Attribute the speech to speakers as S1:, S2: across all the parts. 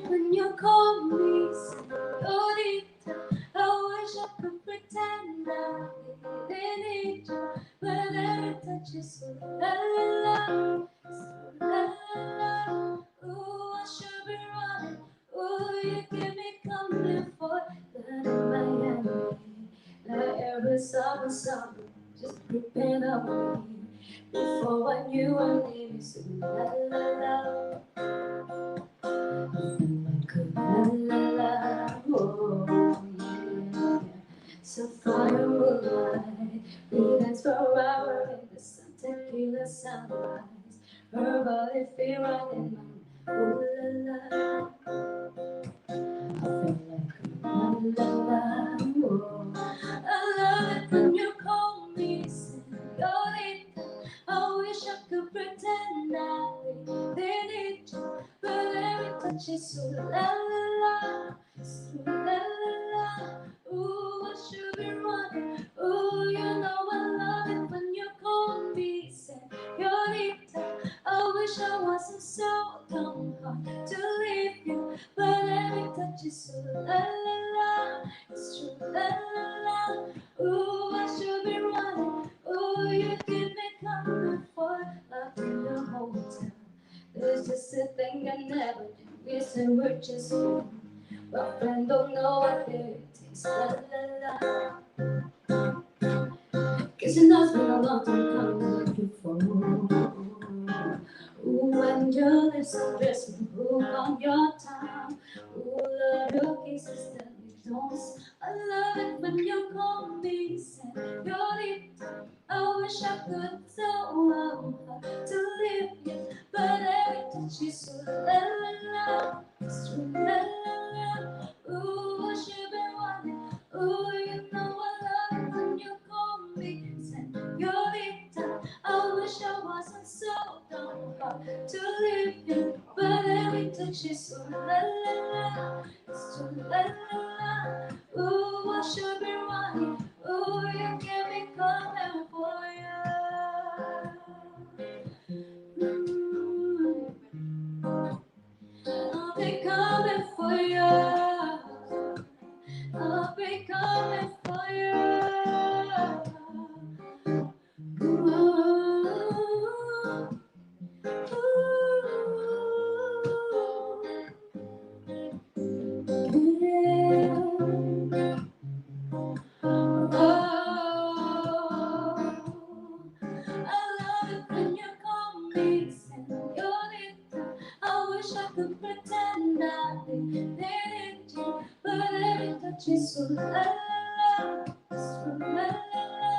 S1: When you call me señorita, I wish I could pretend I didn't need you, but every touch is so la la la, so la la la. Ooh, I should be running. Ooh, you give me company for that in Miami. Like every summer, just creeping up on me. Before I knew I needed so la la la. La la la, oh yeah. So far moonlight, we dance for hours in the sun, tequila sunrise. Her body feel right in mine, oh la la. I feel like la la la, oh. I love it when you call me señorita. I wish I could pretend I didn't need you, but every touch is so la la la, so la la la. Ooh, I should be running. Ooh, you know I love it when you call me señorita. I wish I wasn't so dumb hard to leave you, but every touch is so la la la, it's true la la la. Ooh, I should be running. Ooh, you give me comfort for like in the hotel. There's just a thing I never do. We say we're just friends, but friends don't know what it takes. La la la. Guess you know it's been a long time coming, looking for. Ooh, when your lips undress me, hook on your tongue. Ooh, love your kisses that we don't. I love it when you call me señorita. I wish I could tell how to leave you, but every touch is so la la la, it's true la la la. Ooh, I should be wanting. Ooh, you know I love it when you call me señorita. I wish I wasn't so dumb hard to leave you, but every touch is so la la la, it's so la la la. Ooh, I should be running. Ooh, you get me coming for you. I'll be coming for you. I'll be coming for you. I love it when you call me señorita. I wish I could pretend I didn't you, but every touch is so la la la, so la la la.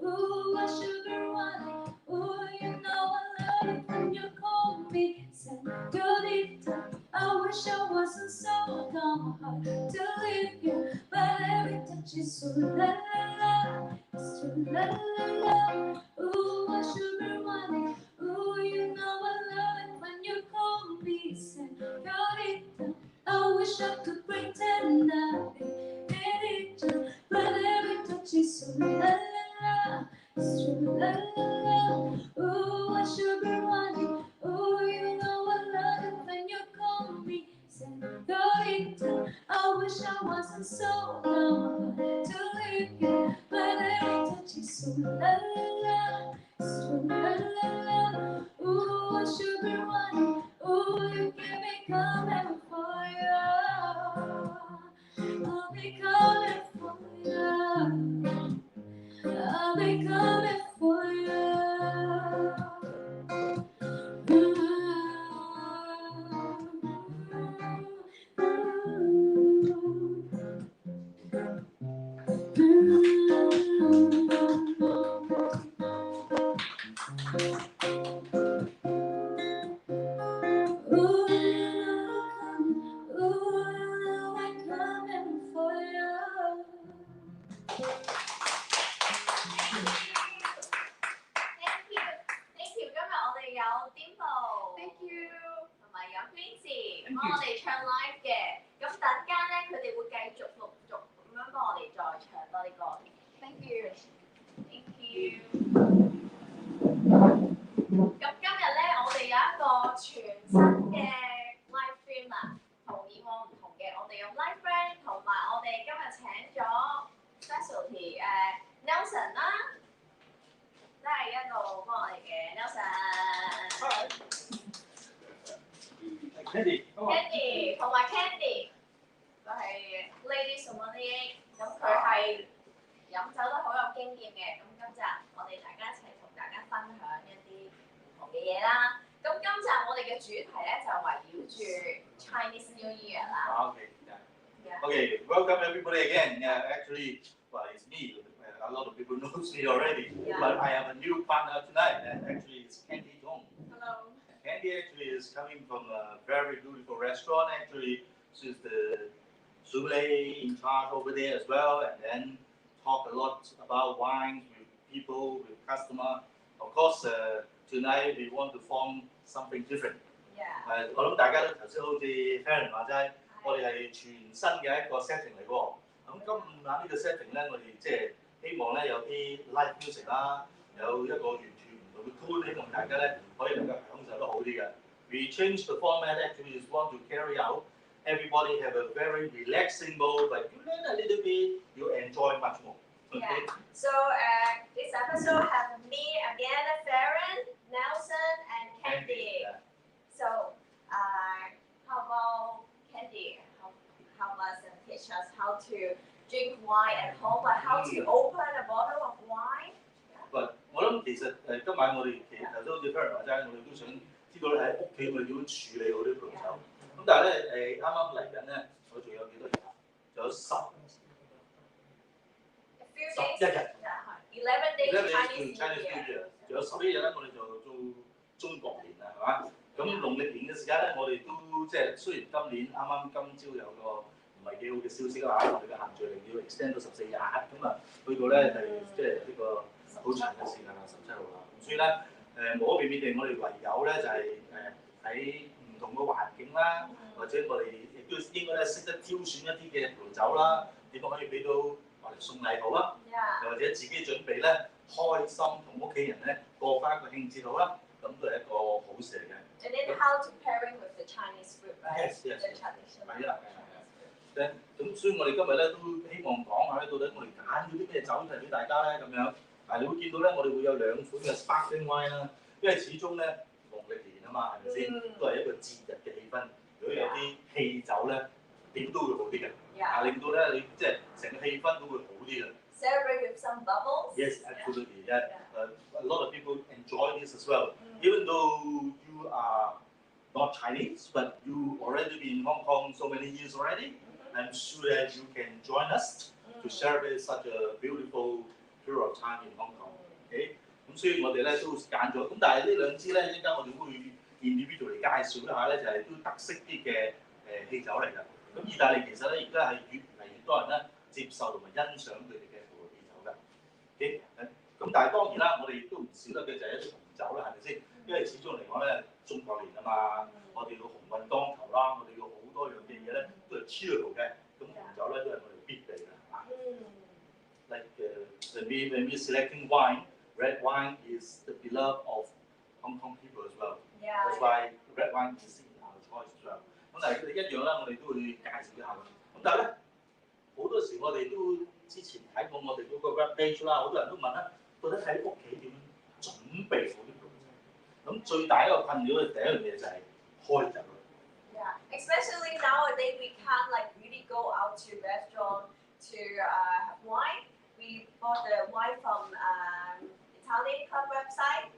S1: Ooh, I should be running. Ooh, you know I love it when you call me señorita. I wish I wasn't so dumb hard to leave you, but every touch is so la la la, it's so la la la. Ooh, I should be running. Ooh, you know I love it when you call me señorita. I wish I could pretend I didn't you, but every touch is so la la la, it's true la la la. Ooh, I should be running. Ooh, you know I love it when you call me señorita. I wish I wasn't so dumb to leave you, but every touch is so la la la, it's true la la la. Ooh, I should be running. Ooh, you keep me coming for you. I'll be coming for you. I'll be coming for you.
S2: Thank you. Các bạn ơi, giáo tím vào. Thank you. Mà giáo queen
S1: you. Thank you. 咁今日咧，我哋有一個全新嘅 live stream 啦，同以往唔同嘅，我哋用 live stream 同埋我哋今日請咗 specialty Nelson 啦，都係一路幫我哋嘅 Nelson。Candy 同埋 Candy， 佢係 Lady Sommelier， 咁佢係飲酒都好有經驗嘅。咁今集我哋大家一齊同大家分享一啲唔同嘅嘢啦。咁今集我哋嘅主題咧就圍繞住 Chinese New Year 啦。
S2: Okay, welcome everybody again. Yeah, actually, well, it's me. A lot of people know me already, but I have a new partner tonight, and actually it's Candy Tong.
S1: Hello.
S2: Candy actually is coming from a very beautiful restaurant. Actually, she's the sommelier in charge over there as well, and then talk a lot about wines with people, with customer. Of course, tonight we want to form something different.
S1: Yeah.
S2: 我諗大家都頭先好似 Ferryn 話齋，我哋係全新嘅一個 setting 嚟喎。咁今晚呢個 setting 咧，我哋即係希望咧有啲 live music 啦，有一個完全唔同嘅 tune， 希望大家咧可以能夠享受得好啲嘅。We change the format actually is want to carry out. Everybody have a very relaxing mode, but you learn a little bit, you enjoy much more. Okay?
S1: Yeah. So this episode has me again, Ferryn, Nelson, and Candy. So how about Candy? Help us and teach us how to drink wine at home, but how to open a bottle of wine.
S2: 我諗其實今晚我哋其實頭先好似 Ferryn 話齋，我哋都想知道喺屋企我哋點樣處理好啲葡萄酒。咁但係咧啱啱嚟緊咧，我仲有幾多日？仲有11日。
S1: 11 days Chinese New Year。
S2: 仲有11日咧，我哋就做中國年啦，係嘛？咁農曆年嘅時間咧，我哋都即係雖然今年啱啱今朝有個唔係幾好嘅消息啦，我哋嘅限聚令要 extend 到14日，咁啊去到咧係即係呢個好長嘅時間啦，17號啦。咁所以咧無可避免地，我哋唯有咧就係喺唔同嘅環境啦，或者我哋亦都應該咧識得挑選一啲嘅葡萄酒啦，點樣可以俾到我哋送禮好啊，又或者自己準備咧開心同屋企人咧過翻一個慶節好啦，咁都係一個好事嚟嘅。
S1: And then how to pairing with the Chinese food, right?
S2: Yes.
S1: The traditional.
S2: 係啦。咁所以我哋今日咧都希望講下咧，到底我哋揀咗啲咩酒提俾大家咧咁樣。但係你會見到咧，我哋會有2款嘅 sparkling wine 啦，因為始終咧農曆年啊嘛，係咪先？都係一個節日嘅氣氛。如果有啲氣酒咧，點都會好啲嘅，令到咧你即係成個氣氛都會好啲嘅。
S1: Celebrate with some bubbles.
S2: Yes, absolutely. Yeah. A lot of people enjoy this as well. Even though you are not Chinese, but you already been in Hong Kong so many years already, I'm sure that you can join us to celebrate such a beautiful period of time in Hong Kong. Okay? 咁所以我哋咧都揀咗，咁但係呢2支咧一陣間我哋會 individual 嚟介紹一下咧，就係都特色啲嘅氣酒嚟㗎。咁意大利其實咧而家係越嚟越多人咧接受同埋欣賞佢哋嘅葡萄氣酒㗎。Okay? 咁但係當然啦，我哋亦都唔少得嘅就係一啲紅酒啦，係咪先？因為始終嚟講咧，中國年啊嘛，我哋要鴻運當頭啦，我哋要好多樣嘅嘢咧都係 cheerful 嘅，咁紅酒咧都係我哋必備嘅，係嘛？Like when we selecting wine, red wine is the beloved of Hong Kong people as well. That's why red wine is in our choice as well. 咁但係佢哋一樣啦，我哋都會介紹一下。咁但係咧，好多時我哋都之前睇過我哋嗰個 web page 啦，好多人都問啦，到底喺屋企點樣準備好啲葡萄酒？咁最大一個困擾嘅第一樣嘢就係開酒。
S1: Yeah, especially nowadays we can't like really go out to restaurant to have wine. We bought the wine from Italian club website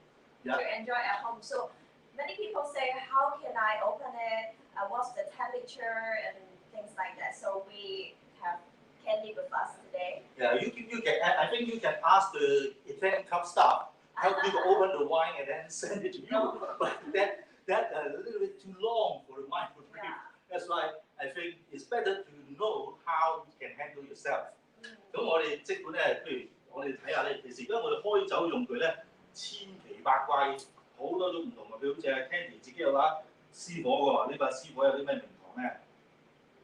S1: to enjoy at home. So many people say, how can I open it? What's the temperature and things like that. So we have Candy with us today.
S2: Yeah, you can. I think you can ask the Italian club staff help you to open the wine and then send it to you. But that's a little bit too long for the wine to drink. That's why I think it's better to know how you can handle yourself. 咁我哋即管咧，譬如我哋睇下咧，其實而家我哋開酒用具咧千奇百怪，好多種唔同嘅。譬如好似阿 Candy 自己有把私火嘅喎，呢把私火有啲咩名堂咧？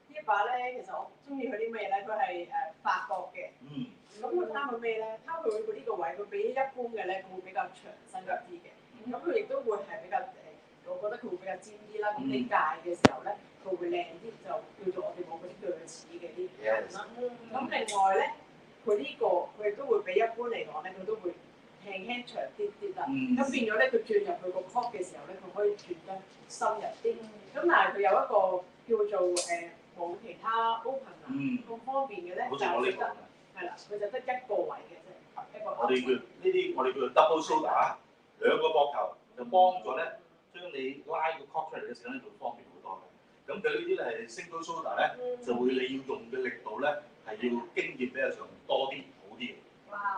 S3: 呢把咧，其實我中意佢啲咩咧？佢係法國嘅。咁佢貪佢咩咧？貪佢呢個位，佢比一般嘅咧，佢會比較長身一啲嘅。咁佢亦都會係比較我覺得佢會比較尖啲啦。咁你戒嘅時候咧，佢會靚啲，就叫做我哋冇嗰啲鋸齒嘅啲紋啦。咁另外咧，佢呢個佢亦都會比一般嚟講咧，佢都會輕長啲啦。咁變咗咧，佢轉入去個 cork 嘅時候咧，佢可以轉得深入啲。咁但係佢有一個叫做冇其他 open 啊咁方便嘅咧，就係得係啦，佢就得一個位嘅啫，一個。我哋
S2: 叫 double shoulder， 兩個膊頭就幫助咧，將你拉個 cork 出嚟嘅時候咧，就會方便好多嘅。咁佢呢啲咧係 single shoulder 咧，就會你要用嘅力度咧係要經驗比較上多啲，好啲嘅。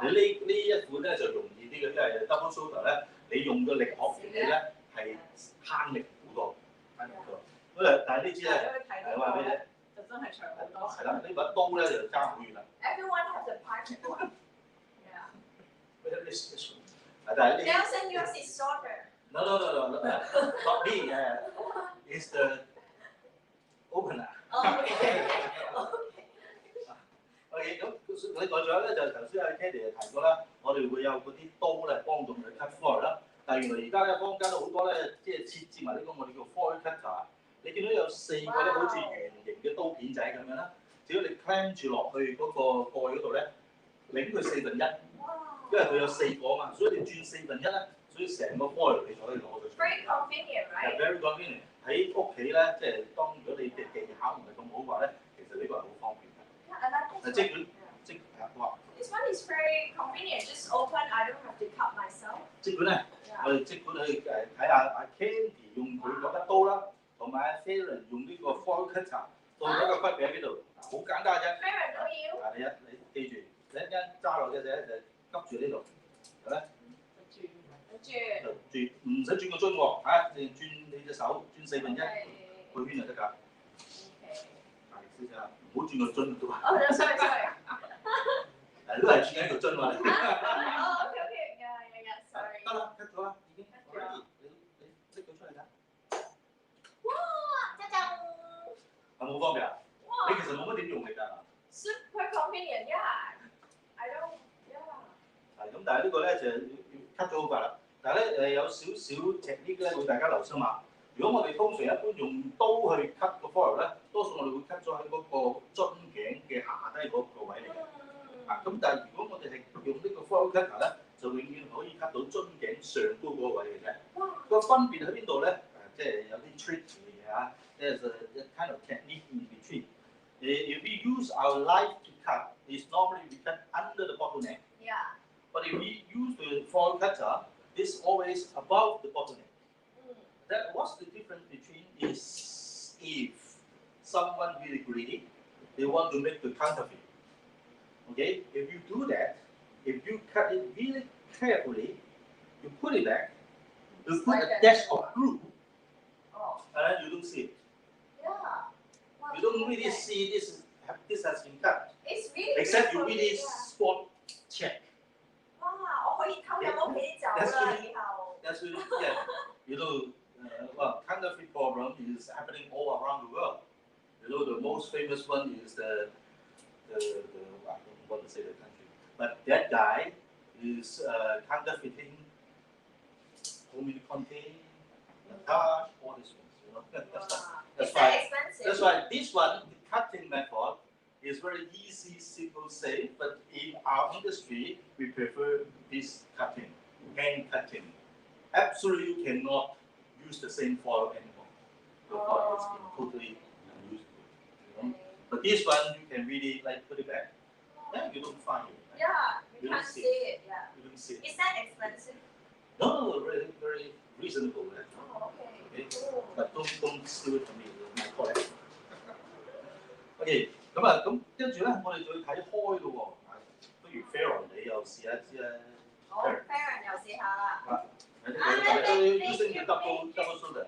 S2: 你呢一款咧就容易啲嘅，因為 double shoulder 咧，你用嘅力學原理咧係慳力好多，慳力好多。咁但係呢支咧，話俾你聽，
S3: 就真係長好多。
S2: 係啦，呢把刀咧就爭好遠啦。
S1: Everyone has a private one. Yeah.
S2: Nelson,
S1: yours is shorter.
S2: No, not me. It's the opener.
S1: Okay.
S2: OK， 咁你仲有咧就頭先阿 Candy 提過啦，我哋會有嗰啲刀咧幫助佢 cut foil 啦。但係原來而家咧坊間都好多咧，即係設置埋呢個我哋叫 foil cutter。你見到有4個咧好似圓形嘅刀片仔咁樣啦，只要你 clamp 住落去嗰個蓋嗰度咧，擰佢1/4，因為佢有4個啊嘛，所以你轉1/4咧，所以成個 foil 你就可以攞到出嚟。
S1: Very convenient, right?
S2: Very convenient。喺屋企咧，即係當如果你嘅技巧唔係咁好嘅話咧，其實呢個係好方便嘅。
S1: Yeah, I like this one.
S2: 即話。
S1: This one is very convenient. Just open. I don't have to cut myself.
S2: 即管咧，我哋即管去睇下阿 Candy 用佢嗰把刀啦，同埋阿 Ferryn 用呢個 foil cutter， 到底個分別喺邊度？好簡單啫。
S1: Ferryn，都要。
S2: 你記住，你一陣揸落嘅時就急住呢度，係咪？轉，唔使轉個樽喎，嚇，你轉你隻手轉1/4，個圈就得㗎。大力少少，唔好轉個樽都係。
S1: sorry。
S2: 都係轉緊個樽喎。
S1: sorry。
S2: 得啦，cut咗啦，已經。你拎佢出嚟睇。
S1: 哇！짜잔！
S2: 係冇方便啊？你其實冇乜點用力㗎。
S1: Super convenient, yeah. I don't, yeah.
S2: 係咁，但係呢個咧就要 cut 咗好快啦。但係咧有少少 technique 咧，會大家留心下。如果我哋通常一般用刀去 cut 個 foil 咧，多數我哋會 cut 咗喺嗰個樽頸嘅下低嗰個位嚟嘅。咁但係如果我哋係用呢個 foil cutter 咧，就永遠可以 cut 到樽頸上高嗰個位嘅啫。個分別喺邊度咧？即係有啲 trick 嘅嚇。There's a kind of technique in between. If we use our knife to cut, it's normally we cut under the bottleneck.
S1: Yeah.
S2: But if we use the foil cutter, it's always above the bottleneck. What's the difference between is if someone really greedy, they want to make the counterfeit. Okay, if you do that, if you cut it really carefully, you put it back, you put a dash of glue, and then you don't see it.
S1: Yeah.
S2: You don't really see this has been cut.
S1: It's really
S2: Except you really spot check.
S1: 哇！我可以偷入屋企走啦，以後。
S2: That's really, yeah. Well, counterfeit problem is happening all around the world. The most famous one is the I don't want to say the country, but that guy is counterfeiting home contain, Natasha, all these things. That's why this one, the cutting method, is very easy, simple, safe. But in our industry, we prefer this cutting, hand cutting. Absolutely, you cannot use the same foil anymore. The foil has been totally unusable. But this one, you can really put it back. Yeah, you don't find it.
S1: Yeah, you can't see it. Yeah.
S2: You don't see it.
S1: Is that expensive?
S2: No, very, very reasonable.
S1: Oh, okay. Cool.
S2: But don't steal it from me, my collection. OK， 咁跟住咧，我哋就要睇開咯喎。不如 Ferryn 你又試下知啦。
S1: 好 ，Ferryn 又試下啦。
S2: using the double shoulder.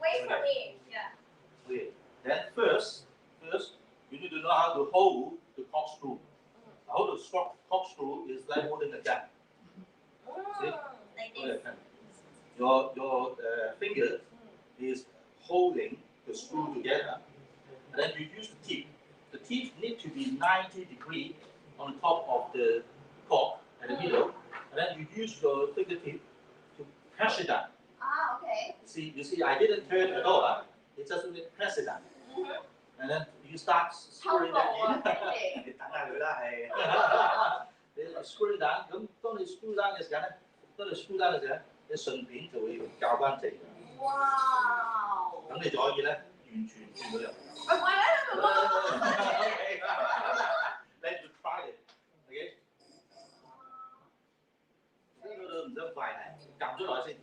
S1: Wait for me. Yeah.
S2: Okay. Then first, you need to know how to hold the corkscrew. How to stop corkscrew is like holding a gun. See?
S1: Like this.
S2: Your finger is holding the screw together, and then you use the teeth. The teeth need to be 90 degrees on top of the cork at the middle, and then you use your fingertip to press it down.
S1: Ah, okay.
S2: You see, I didn't turn at all. Huh? It just only press it down, and then you start screwing that in. 你等下佢啦，係。你 screw down，咁當你 screw down 嘅時候咧，當你 screw down 嘅時候咧，你順便就會較乾淨。
S1: 哇！
S2: 咁你就可以咧完全轉到入。Let you try it, okay？ 呢個唔使咁快，撳咗落去先。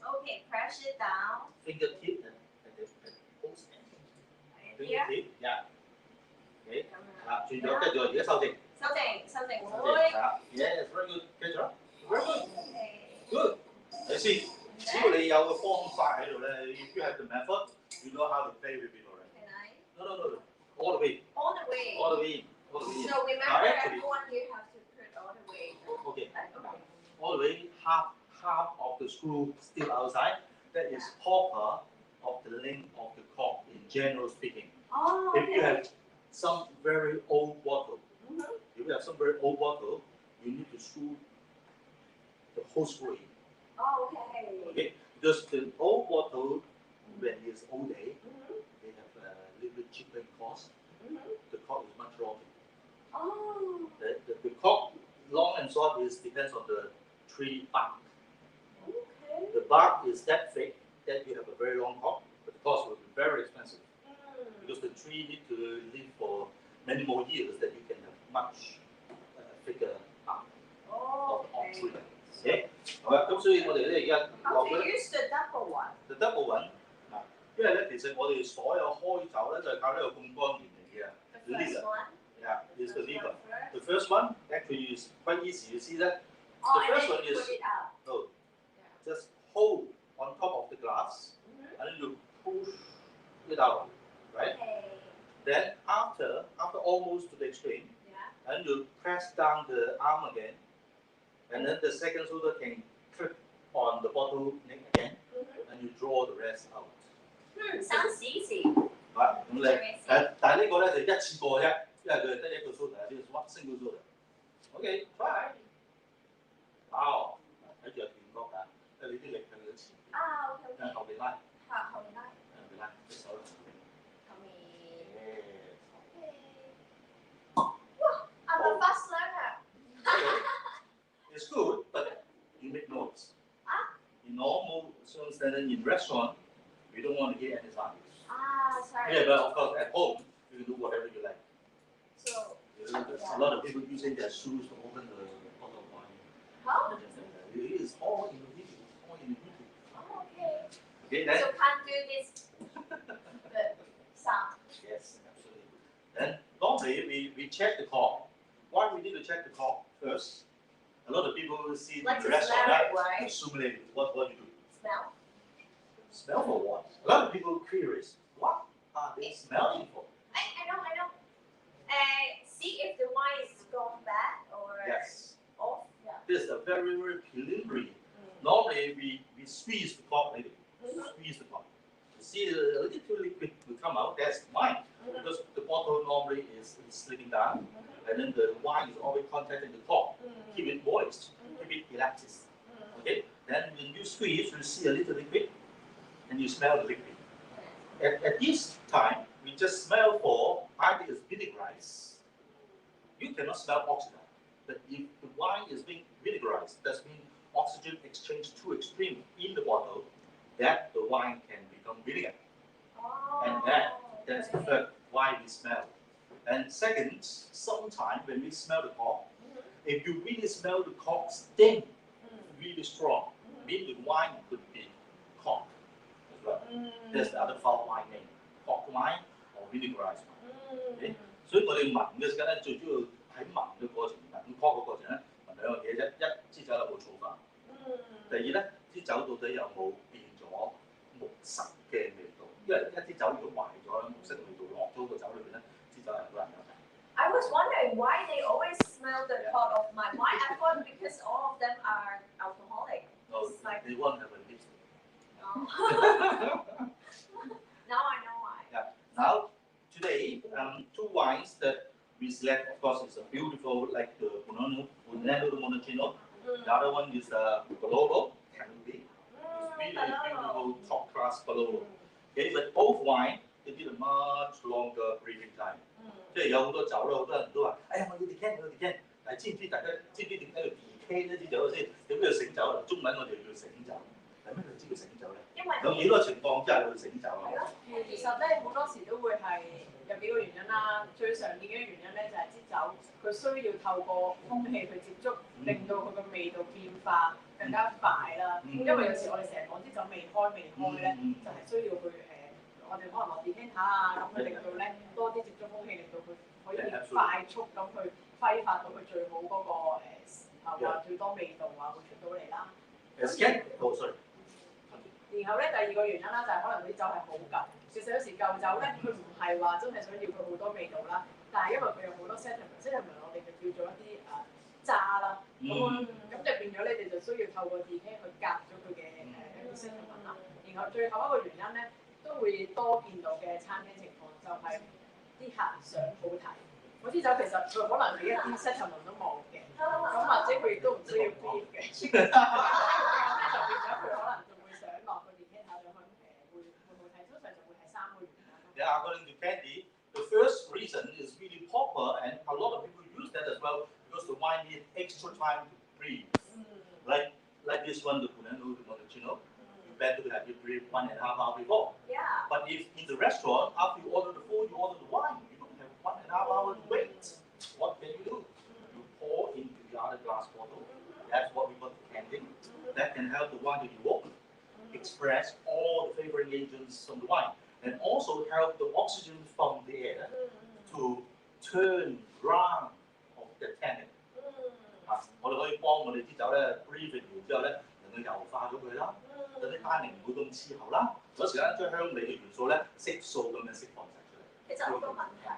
S1: Okay, press it down.
S2: Fingertip at the post end. Fingertip, yeah. Okay. 轉咗，跟住而家修正。
S1: 修正。
S2: Yes, very good. 繼續啦。Very good.
S1: Okay.
S2: Good. 你先，只要你有個方法喺度咧 ，if you have the method, you know how to play with it already.
S1: Can I?
S2: No. All the way.
S1: All the way.
S2: All the way in. All the way in.
S1: So remember, everyone, you have to put all the way.
S2: Okay.
S1: Okay.
S2: All the way, half of the screw still outside. That is proper of the length of the cork in general speaking.
S1: Oh,
S2: If you
S1: okay.
S2: have some very old bottle, if you have some very old bottle, you need to screw the whole screw in.
S1: Oh, okay.
S2: Okay? Because the old bottle, when it's old day, they have a little bit cheaper in cost. The cork is much longer.
S1: Oh.
S2: The cork, long and short, depends on the tree bark.
S1: Okay.
S2: The bark is that thick that you have a very long cork, but the cost will be very expensive because the tree need to live for many more years that you can have much thicker bark of the oak tree. Okay? 好啦，咁所以我哋咧而家
S1: How to use the double one?
S2: The double one 嗱，因為咧其實我哋所有開酒咧就係靠呢個槓桿原理嘅。
S1: The first one.
S2: Yeah, is the lever.
S1: First.
S2: The first one actually is quite easy. You see that?
S1: Oh,
S2: The first
S1: and then
S2: one
S1: you
S2: is
S1: put it up.
S2: no,
S1: Yeah.
S2: just hold on top of the glass and then you push it out, right?
S1: Okay.
S2: Then after almost to the extreme,
S1: Yeah.
S2: and you press down the arm again, and then the second shoulder can clip on the bottle neck again, and you draw the rest out.
S1: Sounds easy.
S2: 咁你但係呢個咧就一次過啫，因為佢得一個 shoulder，呢個 one single shoulder。OK, try。wow， 睇住有斷角㗎，因為你啲力向佢前邊，Ah,
S1: okay.
S2: 向後邊拉，
S1: 後面拉。
S2: 向後邊拉，隻手向後邊。
S1: 後面。
S2: Yeah.
S1: Okay. Wow, I'm a fast learner.
S2: Okay. It's good, but you make noise. In normal circumstances in restaurant, you don't want to hear any sound.
S1: Ah, sorry.
S2: Yeah, but of course at home you can do whatever you like.
S1: So.
S2: A lot of people using their shoes to open the bottle of wine.
S1: How?
S2: It is all in the video. All in the YouTube.
S1: Oh, okay.
S2: Okay, then.
S1: So can't do this. The sound.
S2: Yes, absolutely. Then normally we check the cork. Why we need to check the cork first? A lot of people see
S1: Like
S2: the
S1: to
S2: restaurant,
S1: smell it, right?
S2: Sommelier, what you do?
S1: Smell.
S2: Smell for what? A lot of people curious. What are they smelling for?
S1: I know. See if the wine is gone bad or
S2: Yes.
S1: off. Yeah.
S2: This is a very, very preliminary. Normally we squeeze the cork a little. Squeeze the cork. You see a little liquid will come out. That's wine. Because the bottle normally is slipping down. And then the wine is always contacting the cork. Keep it moist. Keep it elastic. Okay? Then when you squeeze, you see a little liquid. And you smell the liquid. At this time, we just smell for either it's vinegarized. You cannot smell oxygen. But if the wine is being vinegarized, that means oxygen exchange too extreme in the bottle, that the wine can become vinegar.
S1: Oh,
S2: And that's the third why we smell. And second, sometimes when we smell the cork, if you really smell the cork sting really strong, means the wine could be cork as well. That's the other foul wine name, cork wine or vinegarized wine. Okay? 所以我哋聞嘅時間咧，最主要喺聞嘅過程，聞 cork 嘅過程咧，聞兩樣嘢啫。一支酒有冇醋化？第二咧，支酒到底有冇變咗木塞嘅味道？因為一支酒如果壞咗咧，木塞嘅味道落咗個酒裏邊咧，支酒係好難飲嘅。
S1: I was wondering why they always smell the pot of my wine. I thought because all of them are alcoholic.
S2: No,
S1: It's like-
S2: they won't have a lipstick.
S1: Now I know why.
S2: Yeah. Now, today, two wines that we select, of course, it's a beautiful like the Brunello de Montalcino. The other one is the Barolo Canopy. It's really beautiful top class Barolo. Okay, but both wine they need a much longer breathing time. 即係有好多酒咧，好多人都話：哎呀，我要 decant， 我要 decant。但係知唔知大家知唔知點解要 decant 呢支酒先？點解要醒酒啊？中文我哋叫醒酒。係咩叫醒酒咧？
S3: 因為
S2: 有幾多情況之下會醒酒啊？
S3: 其實咧好多時都會係有幾個原因啦。最常見嘅原因咧就係支酒佢需要透過空氣去接觸，令到佢個味道變化更加快啦。因為有時我哋成日講支酒未開咧，就係需要去我哋可能落 decanter 啊，咁去令到咧多啲接觸空氣，令到佢可以快速咁去揮發到佢最好嗰個時候啊，最多味道啊會出到嚟啦。然後咧第二個原因啦，就係可能啲酒係好舊。其實有時舊酒咧，佢唔係話真係想要佢好多味道啦，但係因為佢有好多 sediment 我哋就叫做一啲渣啦。咁就變咗你哋就需要透過 decant 去隔咗佢嘅一啲 sediment 啦。然後最後一個原因咧，都會多見到嘅餐廳情況就係啲客想好睇。嗰支酒其實佢可能連一啲 sediment 都冇嘅，咁或者佢亦都唔需要 brief 嘅，咁咧就變咗佢可能就會想落個 decant 上去會好睇。通常就會係3個原因。
S2: Yeah, according to Candy, the first reason is really proper, and a lot of people use that as well because the wine needs extra time to breathe. Like this one, the Brunello de Montalcino. Better to have it breathe 1.5 hours before.
S3: Yeah.
S2: But if in the restaurant, after you order the food, you order the wine, you don't have 1.5 hours to wait. What can you do? You pour into the other glass bottle. That's what we call decanting. That can help the wine to evoke, express all the flavoring agents from the wine, and also help the oxygen from the air to turn round of the tannin. 我哋可以幫我哋啲酒咧 breathing 完之後咧，令佢油化咗佢啦。有啲單寧唔會咁刺喉啦，嗰時間將香味嘅元素咧悉數咁樣釋放晒出嚟。
S1: 其實我個問題，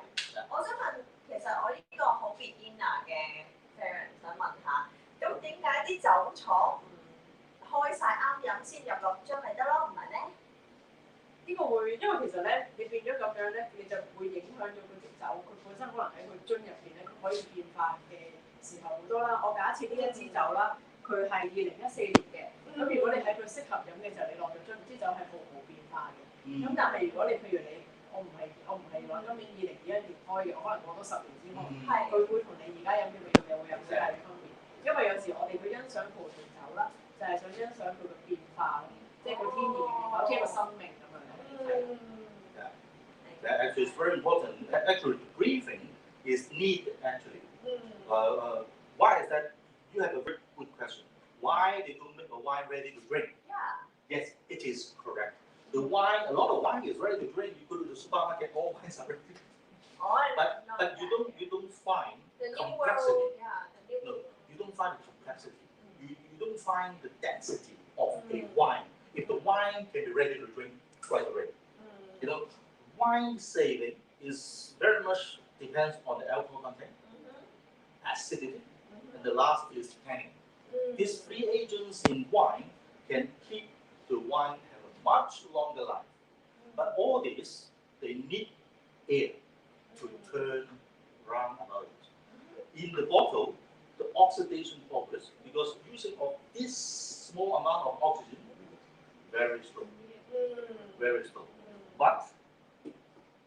S1: 我想問，其實我呢個好 beginner 嘅 Ferryn 想問下，咁點解啲酒廠唔開晒啱飲先入落樽咪得咯？唔係咩？
S3: 呢個會，因為其實咧，你變咗咁樣咧，你就會影響咗嗰隻酒，佢本身可能喺個樽入邊咧，可以變化嘅時候好多啦。我假設呢一支酒啦，佢係2014年嘅。咁如果你喺佢適合飲嘅時候，你落咗樽，支酒係毫無變化嘅。咁但係如果你譬如你，我唔係話今年2021年開嘅，我可能過多10年先開，佢會同你而家飲嘅味道又會有好大嘅分別。因為有時我哋去欣賞葡萄酒啦，就係想欣賞佢嘅變化，即係佢天然嘅變化，好似一個生命咁樣。
S2: Actually, it's very important. Actually, the briefing is needed. Actually, why is that? You have a very good question. Why they don't make a wine ready to drink?
S1: Yeah.
S2: Yes, it is correct. The wine, a lot of wine is ready to drink. You go to the supermarket, all wines are ready. But you don't find
S1: the new
S2: complexity.
S1: world, yeah.
S2: No, you don't find the complexity. You don't find the density of a wine. If the wine can be ready to drink right away, you know, wine saving is very much depends on the alcohol content, acidity, and the last is tannin. These three agents in wine can keep the wine have a much longer life. But all this, they need air to turn round about it. In the bottle, the oxidation occurs because using of this small amount of oxygen, very slow, very slow. But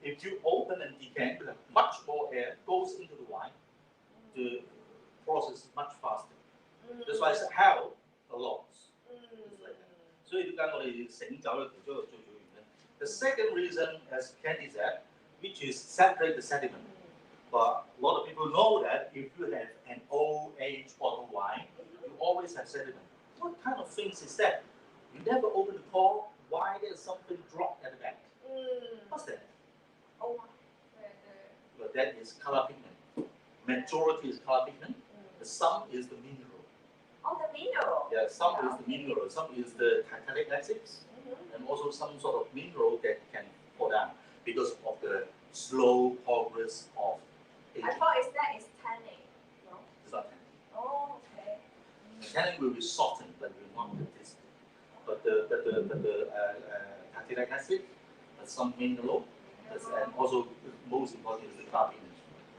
S2: if you open and decant, much more air goes into the wine. The process is much faster. That's why it's held a lot. It's like that. 所以點解我哋醒酒咧？其中一個最主要原因。The second reason, as Candy said, which is separate the sediment. But a lot of people know that if you have an old age bottle wine, you always have sediment. What kind of things is that? You never open the cork. Why there's something dropped at the back? What's that?
S1: Oh,
S2: But that is color pigment. Majority is color pigment. Some is the mineral.
S1: Oh, the mineral.
S2: Yeah, some is the mineral. Some is the titanic acids, and also some sort of mineral that can fall down because of the slow progress of aging.
S1: I thought is tanning. No.
S2: It's not tannin.
S1: Oh, okay.
S2: Tannin will be softened, but will not be tasted. But the titanic acid, some mineral, and also most important is the carbon.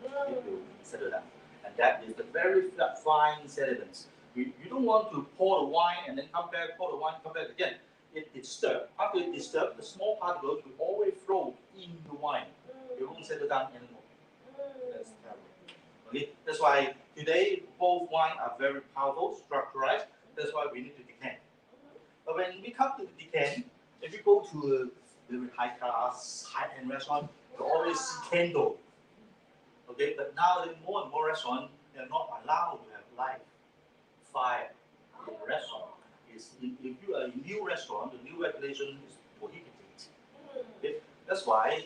S2: it will settle down. And that is the very fine sediments. You don't want to pour the wine and then come back, pour the wine, come back again. It disturbs. After it disturbs, the small particles will always flow in the wine. It won't settle down anymore. That's terrible. Okay? That's why today both wine are very powerful, structurized. That's why we need to decant. But when we come to the decant, if you go to a very high class, high-end restaurant, you always see candle. Okay, but now more and more restaurants they are not allowed to have live fire in the restaurant. If you are a new restaurant, the new regulation is prohibited. Okay? That's why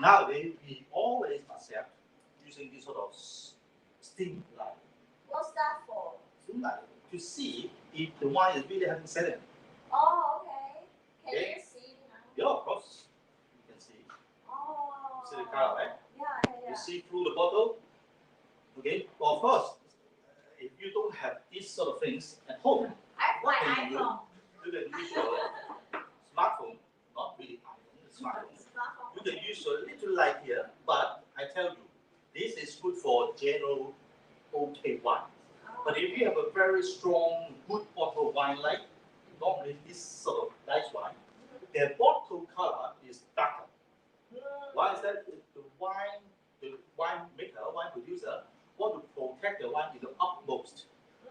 S2: nowadays we always accept using this sort of steam light.
S1: What's that for?
S2: Steam light to see if the wine is really having sediment.
S1: Oh, okay. Can
S2: Okay.
S1: you see now?
S2: Yeah, of course. You can see.
S1: Oh.
S2: See the color, right?
S1: Yeah.
S2: You see through the bottle. Okay. Well, of course, if you don't have these sort of things at home,
S1: I have my
S2: what can you do?
S1: iPhone.
S2: You can use your smartphone, not really iPhone, the smartphone. You can use your little light here, but I tell you, this is good for general okay wine. But if you have a very strong, good bottle of wine like, normally this sort of nice wine, their bottle color is darker. Why is that? The wine maker, wine producer, want to protect the wine to the utmost.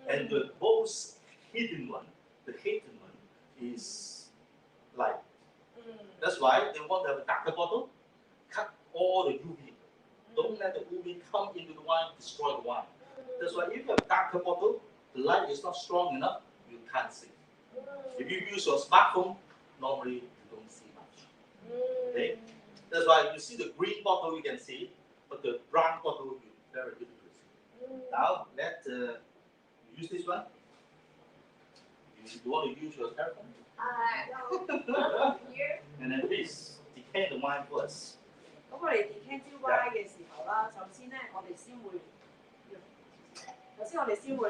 S2: And the most hidden one, the hidden one is light. That's why they want to have a darker bottle, cut all the UV. Don't let the UV come into the wine, destroy the wine. That's why if you have a darker bottle, the light is not strong enough, you can't see. If you use your smartphone, normally you don't see much. Okay? That's why you see the green bottle you can see, but the brown bottle you very difficult to see. Now let's use this one. You want to use your telephone?
S1: No. Here.
S2: And then please decant the wine first.
S3: 咁我哋 decant 支 wine 嘅時候啦，首先咧我哋先會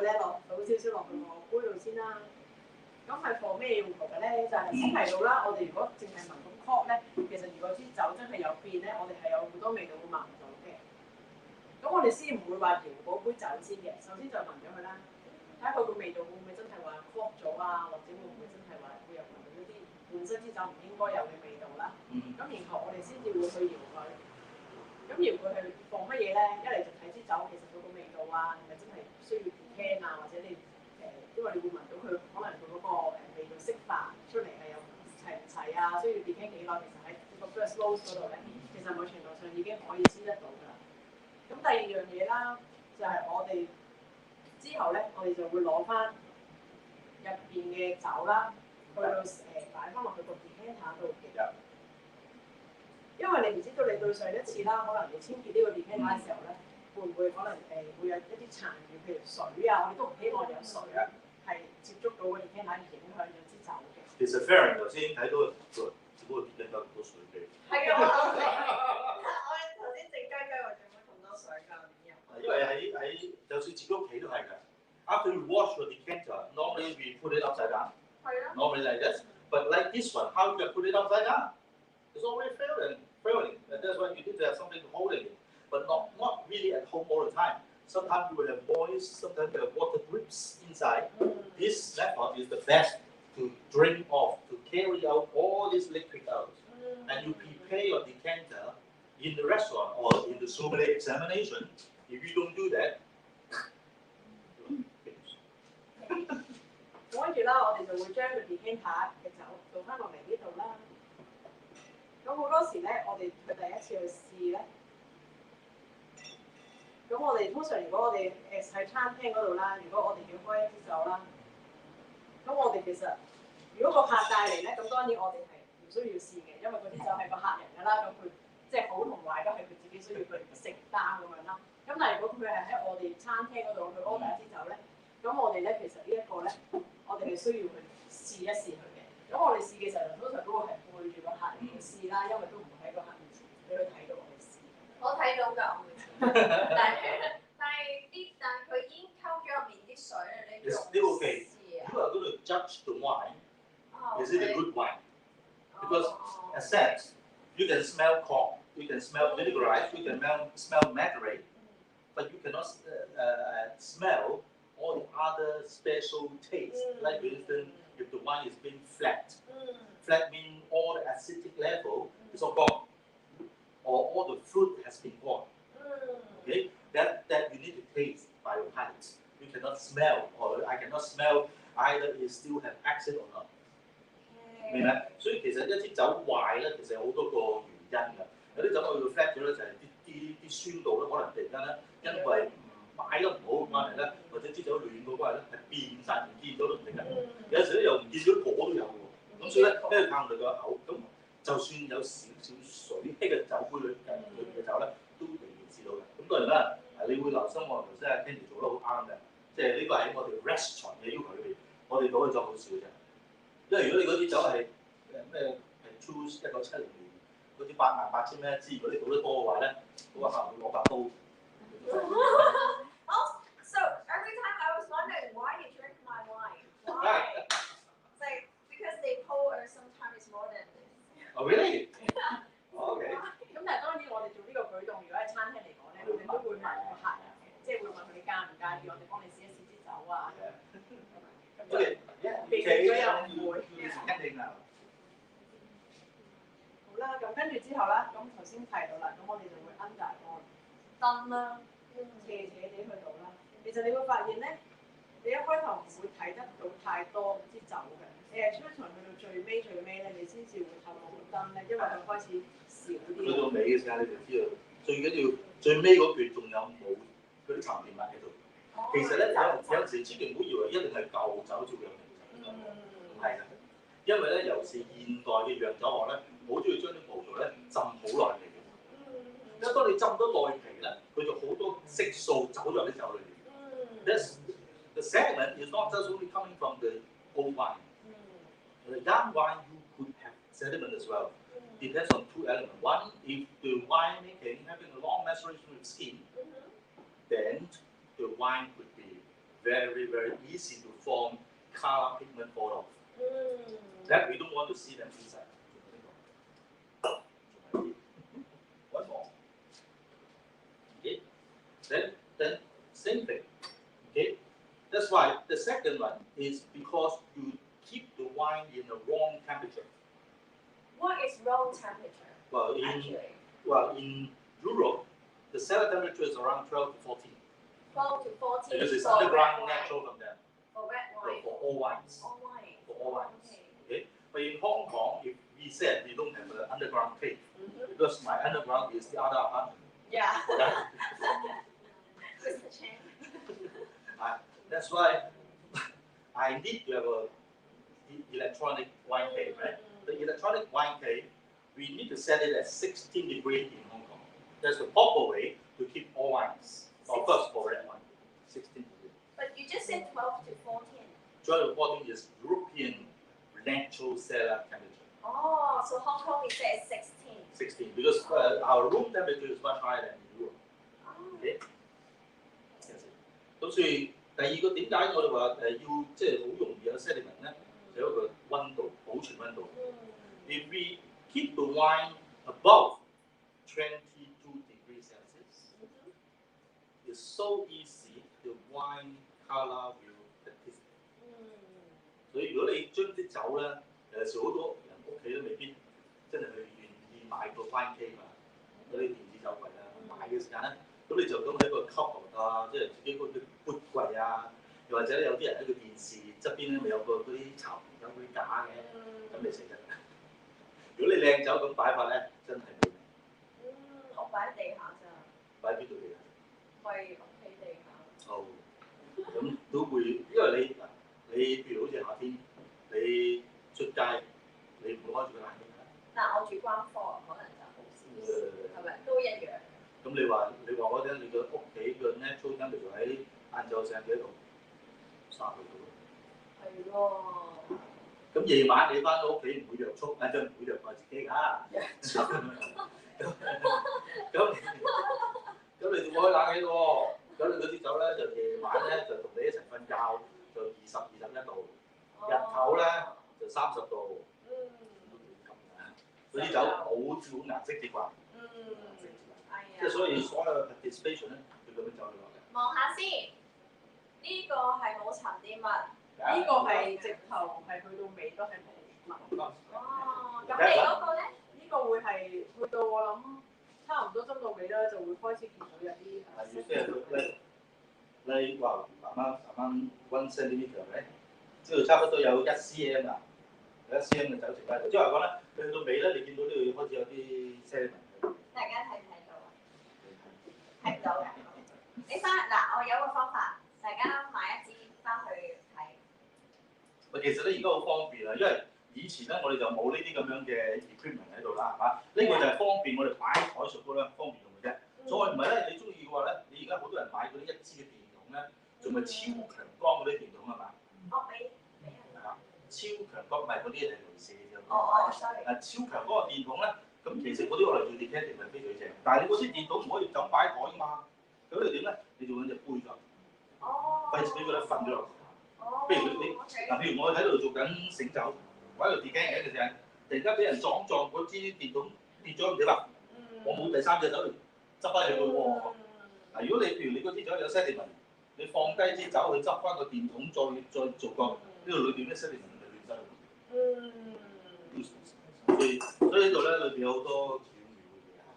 S3: 落倒少少落去個杯度先啦。咁係放咩用途嘅咧？就係先提到啦，我哋如果淨係聞咁 cork 咧，其實如果支酒真係有變咧，我哋係有好多味道會聞唔到嘅。咁我哋先唔會話搖嗰杯酒先嘅，首先就聞咗佢啦，睇下佢個味道會唔會真係話 cork 咗啊，或者會唔會真係話會有聞到一啲本身支酒唔應該有嘅味道啦。咁然後我哋先至會去搖佢。咁搖佢係放乜嘢咧？一嚟就睇支酒其實佢個味道啊，係咪真係需要 decant 啊，或者你因為你會聞到佢可能佢嗰個味道釋發出嚟係有齊唔齊啊，需要 decant 幾耐？其實喺個 first roast 嗰度咧，其實某程度上已經可以知得到㗎啦。咁第二樣嘢啦，就係我哋之後咧，我哋就會攞翻入邊嘅酒啦，去到擺翻落去個 decanter 度嘅。因為你唔知道你對上一次啦，可能你清潔呢個 decanter 嘅時候咧，會唔會可能會有一啲殘餘，譬如水啊，我哋都唔希望有水係接觸到個 decanter 而影響咗支酒嘅。
S2: 其實 Ferryn 頭先睇到個 decanter 好多水嘅。
S1: 係啊，我頭先靜雞雞話做乜咁多水㗎？
S2: 因為喺就算自己屋企都係㗎。After you wash your decanter, normally we put it upside down.
S1: 係啊。
S2: Normally like this, but like this one, how you can put it upside down? It's always failing. And that's why you need to have something holding it, but not really at home all the time. Sometimes you will have moist, sometimes you have water drips inside. This method is the best to drain off, to carry out all this liquid out. And you prepare your decanter in the restaurant or in the sommelier examination. If you don't do that, finish.
S3: 跟住啦，我哋就會將個 decanter 嘅酒倒翻落嚟呢度啦。咁好多時咧，我哋佢第一次去試咧，咁我哋通常如果我哋喺餐廳嗰度啦，如果我哋要開一支酒啦，咁我哋其實如果個客帶嚟咧，咁當然我哋係唔需要試嘅，因為嗰啲酒係個客人㗎啦，咁佢即係好同壞都係佢自己需要去承擔咁樣啦。咁但係如果佢係喺我哋餐廳嗰度去 order 一支酒咧，咁我哋咧其實呢一個咧，我哋係需要去試一試佢嘅。咁我哋試嘅時候，通常都會係背住個客人去試啦，因為都唔會喺個客面前俾佢睇到我哋試。
S1: 我睇到㗎，我每次。但係佢已經溝咗入面啲水啦，你仲試啊
S2: You are going to judge the wine. Is it a good wine? Because as said, you can smell cork. we can smell vinaigrette, we can smell Madeira, but you cannot smell all the other special tastes. Like for instance, if the wine is being flat, flat means all the acidic level is all gone, or all the fruit has been gone. Okay, that you need to taste by your palate. You cannot smell, or I cannot smell either it still have acid or not. 明白？所以其實一支酒壞咧，其實有好多個原因㗎。有啲酒我要 flat 咗咧，就係啲酸度咧，可能突然間咧，因為擺得唔好嘅關係咧，或者支酒亂嘅關係咧，係變晒唔見咗都唔定㗎。有時咧又唔見咗果都有喎。咁所以咧，因為靠我哋個口，咁就算有少少水喺個酒杯裏嘅酒咧，都仍然知道嘅。咁當然啦，你會留心我頭先阿 Kenny 做得好啱嘅，即係呢個喺我哋 restaurant 嘅要求裏邊，我哋倒去咗好少嘅啫。因為如果你嗰支酒係咩係 choose 1970年嗰啲88000咩支，如果你倒得多嘅話咧，嗰個客會攞把刀。
S4: Oh, so every time I was wondering why you drink my wine. Why? It's like because they pour sometimes more than this.
S2: Oh really? Okay.
S3: 咁但係當然我哋做呢個舉動，如果喺餐廳嚟講咧，我哋都會問個客人嘅，即係會問佢哋介唔介意我哋幫你試一試支酒啊。
S2: Okay.
S3: 避免咗又唔會。
S2: 一定啊！
S3: 好啦，咁跟住之後啦，咁頭先提到啦，咁我哋就會 under 個燈啦，斜斜地去到啦。其實你會發現咧，你一開頭唔會睇得到太多支酒嘅，你係通常去到最尾咧，你先至會透過個燈咧，因為佢開始少啲。
S2: 去到尾嘅時間你就知道，最緊要最尾嗰橛仲有冇嗰啲沉澱物喺度。其實咧有時千祈唔好以為一定係舊酒照樣嚟。係啊，因為咧，尤其是現代嘅釀酒學咧，好中意將啲葡萄咧浸好耐皮嘅。因為當你浸得耐皮咧，佢就好多色素走入啲酒裏邊。The sediment is not just only coming from the old wine. The young wine you could have sediment as well. Depends on two elements. One, if the wine making having a long maceration with skin, then the wine could be very, very easy to form color pigment fall off. That we don't want to see them inside. One more. Okay. Then same thing. Okay. That's why the second one is because you keep the wine in the wrong temperature.
S4: What is wrong temperature?
S2: Well, in Europe, the cellar temperature is around 12 to 14.
S4: 12 to 14.
S2: Because it's
S4: for
S2: underground
S4: red wine.
S2: natural from them.
S4: For red wine.
S2: For all wines.
S4: All wine.
S2: For all wines.
S4: Okay.
S2: Okay. But in Hong Kong, if we said we don't have an underground cave, because my underground is the other apartment.
S4: Yeah.
S2: Right?
S4: Mr. Chen.
S2: That's why I need to have a electronic wine cave, right? The electronic wine cave, we need to set it at 16 degrees in Hong Kong. That's the proper way to keep all wines. Of course, for red wine, 16 degrees.
S4: But you just said 12 to 14.
S2: 12 to 14 is European natural cellar temperature.
S4: Oh, so Hong Kong is at 16.
S2: 16, because our room temperature is much higher than in Europe.
S4: Oh.
S2: Okay? 咁所以第二個點解我哋話要即係好容易有 sediment 咧，就有一個温度保存温度。If we keep the wine above 22 degrees Celsius, it's so easy the wine color will participate. 所以如果你將啲酒咧，有時好多人屋企都未必真係去願意買個 wine cave 啊，嗰啲電子酒櫃啊，買嘅時間咧。咁你就咁喺個 cupboard 啊，即係自己嗰啲杯櫃啊，又或者有啲人喺個電視側邊咧，咪有個嗰啲插有嗰啲架嘅，咁你食得。如果你靚酒咁擺法咧，真係冇味。
S4: 我擺喺地下咋。
S2: 擺邊度地下？
S4: 喺屋企地下。
S2: 哦，咁都會，因為你譬如好似夏天，你出街，你唔會開住個冷氣㗎。
S4: 但我住關科，可能就好少，係咪都一樣？
S2: 咁你話我聽你個屋企個 natural temperature 喺晏晝成幾多度？30度。係喎。咁夜晚你翻到屋企唔會約束，晏晝唔會約埋自己㗎。咁你就開冷氣喎。咁你嗰啲酒咧就夜晚咧就同你一齊瞓覺，就20、21度。日頭咧就30度。咁啊，嗰啲酒好少顏色啲啩。即係所以所有 participation 咧，佢咁樣走落嚟。
S4: 望下先，呢個係冇沉澱物。
S3: 呢個係直頭係去到尾都係冇物。
S4: 哦，咁你嗰個咧？
S3: 呢個會係去到我諗差唔多斟到尾啦，就會開始見到有啲
S2: 即係你話啱 1 centimeter 咧，即係差不多有1 cm 啊，有1 cm 嘅酒程喺度。即係話講咧，你去到尾咧，你見到呢度開始有啲 sediment。
S4: 大家睇唔睇到啊？睇唔到嘅。你翻嗱，我有個方法，大家買一支翻去睇。
S2: 喂，其實咧而家好方便啊，因為以前咧我哋就冇呢啲咁樣嘅 equipment 喺度啦，係嘛？呢個就係方便我哋擺喺台上高咧，方便用嘅啫。再唔係咧，你中意嘅話咧，你而家好多人買嗰啲1支嘅電筒咧，仲係超強光嗰啲電筒係嘛？
S4: 哦，俾人。
S2: 超強光唔係嗰啲係雷射嘅。
S4: sorry。
S2: 超強光嘅電筒咧，咁其實嗰啲我哋做 decanting 係非常之正，但係你嗰啲電筒唔可以就咁擺喺台㗎嘛。咁你點咧？你就揾隻杯㗎。
S4: 哦。
S2: 費事俾佢咧瞓咗落。譬如你嗱，譬如我喺度做緊醒酒，我喺度 decanting 嘅時候，突然間俾人撞嗰支電筒跌咗唔點啊？我冇第三隻手嚟執翻佢喎。嗱，如果你譬如你嗰支酒有 sediment，你放低支酒去執翻個電筒，再做個呢度裏邊啲 sediment 咪亂晒。所以呢度咧裏邊有好多巧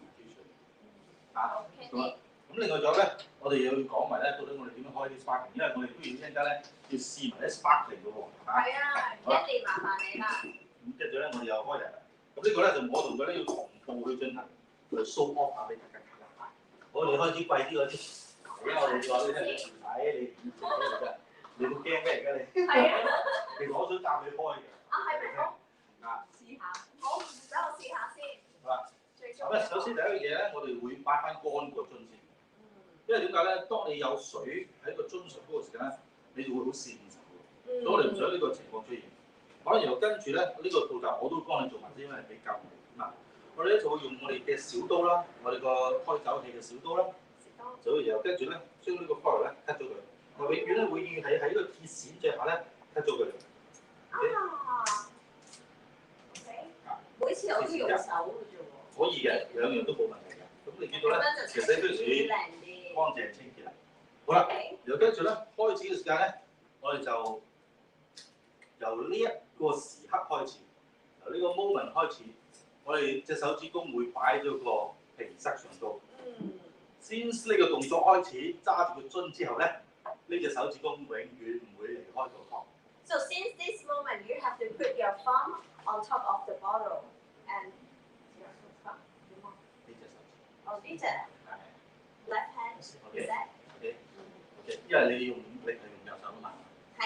S2: 妙嘅嘢啊！咁另外仲有咧，我哋要講埋咧，到底我哋點樣開啲 sparkling， 因為我哋都要一陣間咧要試埋啲 sparkling 嘅喎，
S4: 係啊，一年麻煩你啦。
S2: 咁跟住咧，我哋又開人啦。咁呢個咧就我同佢咧要同步去進行，去 show off 下俾大家睇下。好，你開支貴啲嗰啲，而家我哋話你聽，睇你點做嘅啫，你會驚咩而家你？
S4: 係啊。
S2: 你攞水擔你開嘅。
S4: 啊，係咪好？
S2: 啊，
S4: 試下。好，等我試下先。
S2: 好啦。咁咧，首先第一樣嘢咧，我哋會擺翻乾個樽先。因為點解咧？當你有水喺個樽上嗰個時間咧，你就會好跣手嘅。所以我哋唔想呢個情況出現。好啦，然後跟住咧，呢個步驟我都幫你做埋先，因為比較危險啊。我哋咧就會用我哋嘅小刀啦，我哋個開酒器嘅小刀啦，就然後跟住咧將呢個 foil 咧 cut 咗佢。我永遠咧會係喺呢個鐵線最下咧 cut 咗佢。
S4: 啊。每次好似用手嘅啫喎。
S2: 可以嘅，兩樣都冇問題嘅。咁你見到咧，其實都屬於乾淨清潔啦。好啦，然後跟住咧開始嘅時間咧，我哋就由呢一個時刻開始，由呢個 moment 開始，我哋隻手指公會擺咗個瓶塞上高。先呢個動作開始揸住個樽之後咧，呢隻手指公永遠唔會離開個殼。
S4: So since this moment you have to put your thumb on top of the bottle and 哦，呢隻 left hand is that？
S2: OK， 因為你用力係用右手啊嘛。
S4: 係。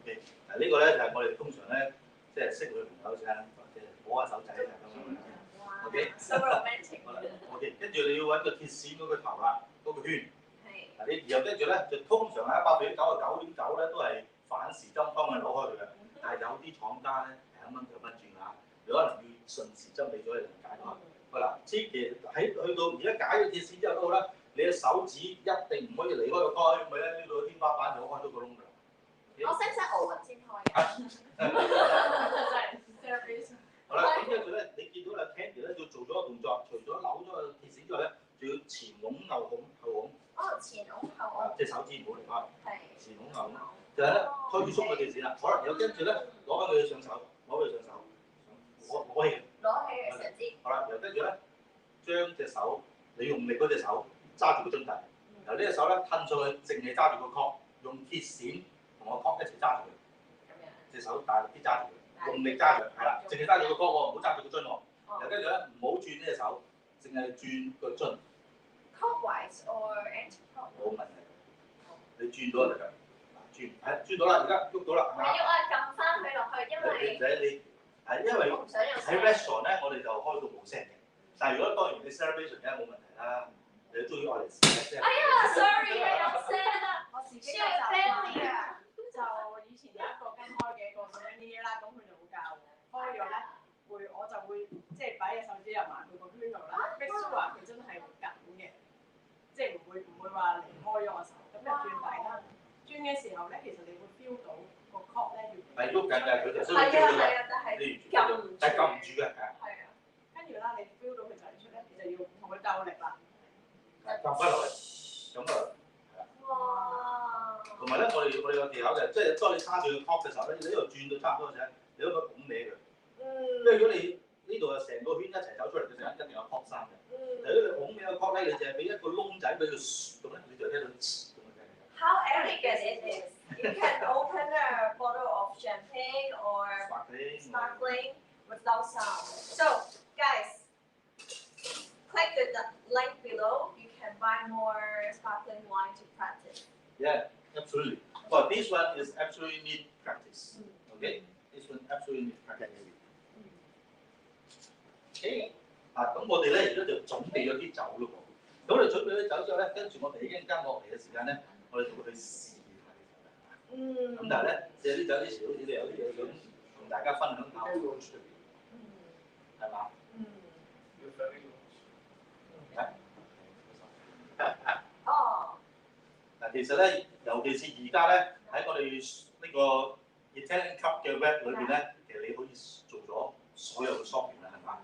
S2: OK， 嗱呢個咧就係我哋通常咧，即係識女朋友先，或者摸下手仔就咁樣。OK。
S4: So romantic。
S2: 好啦 ，OK， 跟住你要揾個鐵線嗰個頭啦，嗰個圈。
S4: 係。
S2: 嗱你然後跟住咧，就通常係199.9.9咧都係反時針方去攞開佢嘅，但係有啲廠家咧係咁樣調翻轉嚇，你可能要順時針俾咗你解開。好啦，千祈喺去到而家解咗鐵線之後都好啦，你嘅手指一定唔可以離開個蓋，唔係咧呢度天花板就開到個窿㗎啦。
S4: 我識唔識熬雲先開
S2: 好啦，咁跟住咧，你見到啦 Candy 咧要做咗個動作，除咗扭咗個鐵線之外咧，仲要前擁後擁後擁。
S4: 哦，前擁後擁。
S2: 隻手指唔好離開。
S4: 係。
S2: 前擁後擁。就係咧，開始鬆個鐵線啦。好啦，然後跟住咧攞翻佢上手，攞佢上手，攞起。
S4: 攞起嘅成支。
S2: 好啦，然後跟住咧，將隻手你用力嗰隻手揸住個樽底，然後呢隻手咧褪上去，淨係揸住個殼，用鐵線同個殼一齊揸住佢。
S4: 咁樣。隻
S2: 手大力啲揸住佢，用力揸住，係啦，淨係揸住個殼喎，唔好揸住個樽喎。然後跟住咧，唔好轉呢隻手，淨係轉個樽。
S4: Clockwise or anti-clockwise？
S2: 冇問題，你轉到就得㗎。轉，轉到啦，而家喐到啦。
S4: 唔係要我撳翻佢落去，因為
S2: 因為
S4: 我唔想有
S2: 喺 restaurant 咧，我哋就開到冇聲嘅。但係如果當然你 celebration 咧冇問題啦，你都要愛嚟試聲。
S4: 哎呀 ，sorry 啊，有聲啊，
S3: 我自己嘅習慣啊，就以前有一個跟開嘅一個 Sommelier啦，咁佢就會教我開咗咧，我就會即係擺隻手指入埋佢個圈度啦 make sure 佢真係緊嘅，即係唔會話離開咗我手，咁就轉底啦。轉嘅時候咧，其實你會 feel 到個 cork 咧要
S2: 係喐緊㗎，佢就需要
S4: 係
S2: feel 到
S4: 啊，但係撳唔住，
S2: 但係撳唔住嘅，係。
S3: 係啊，跟住啦，你 feel 到佢就嚟出咧，你就要夠力啦。
S2: 撳翻落去，咁啊。
S4: 哇！
S2: 同埋咧，我哋個技巧就係，即係當你叉住個 top 嘅時候咧，你呢度轉到差唔多嘅時候，你都可以拱歪佢。因為如果你呢度啊成個圈一齊走出嚟嘅時候，一定有 top 衫嘅。但如果你拱歪個 top 咧，你淨係俾一個窿仔俾佢咁咧，你就聽到咁嘅。
S4: How elegant it is! You can open a bottle of champagne or sparkling without sound. So, guys, click the link below. You can buy more sparkling wine to practice.
S2: Yeah, absolutely. But this one is absolutely need practice. Okay, this one absolutely need practice. Okay. 咁我哋咧而家就準備咗啲酒咯喎。咁我哋準備咗酒之後咧，跟住我哋一陣間落嚟嘅時間咧，我哋就會去試下啲酒啦。咁但係咧，試啲酒之前，好似你有啲嘢想同大家分享下，係嘛？
S4: 哦。
S2: 嗱，其實咧，尤其是而家咧，喺我哋呢個 Italian Cup 嘅 web 裏邊咧，其實你可以做咗所有嘅 shopping 啦，係嘛？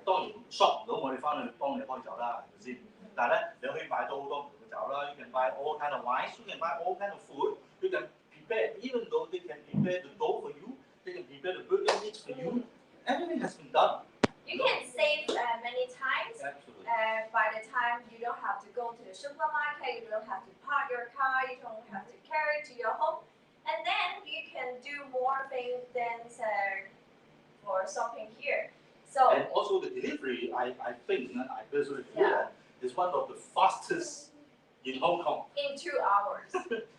S2: 當然 shop 唔到，我哋翻去幫你開酒啦，係咪先？但係咧，你可以買到好多唔同嘅酒啦。You can buy all kind of wines, you can buy all kind of food, you can prepare, even though they can prepare the dough for you, they can prepare the burger mix for you. Everything has been done.
S4: You can save many times.
S2: Absolutely.
S4: By the time you don't have to go to the supermarket, you don't have to park your car, you don't have to carry it to your home, and then you can do more things than for shopping here. So
S2: and also the delivery, I think, and I personally feel that is one of the fastest in Hong Kong.
S4: In 2 hours.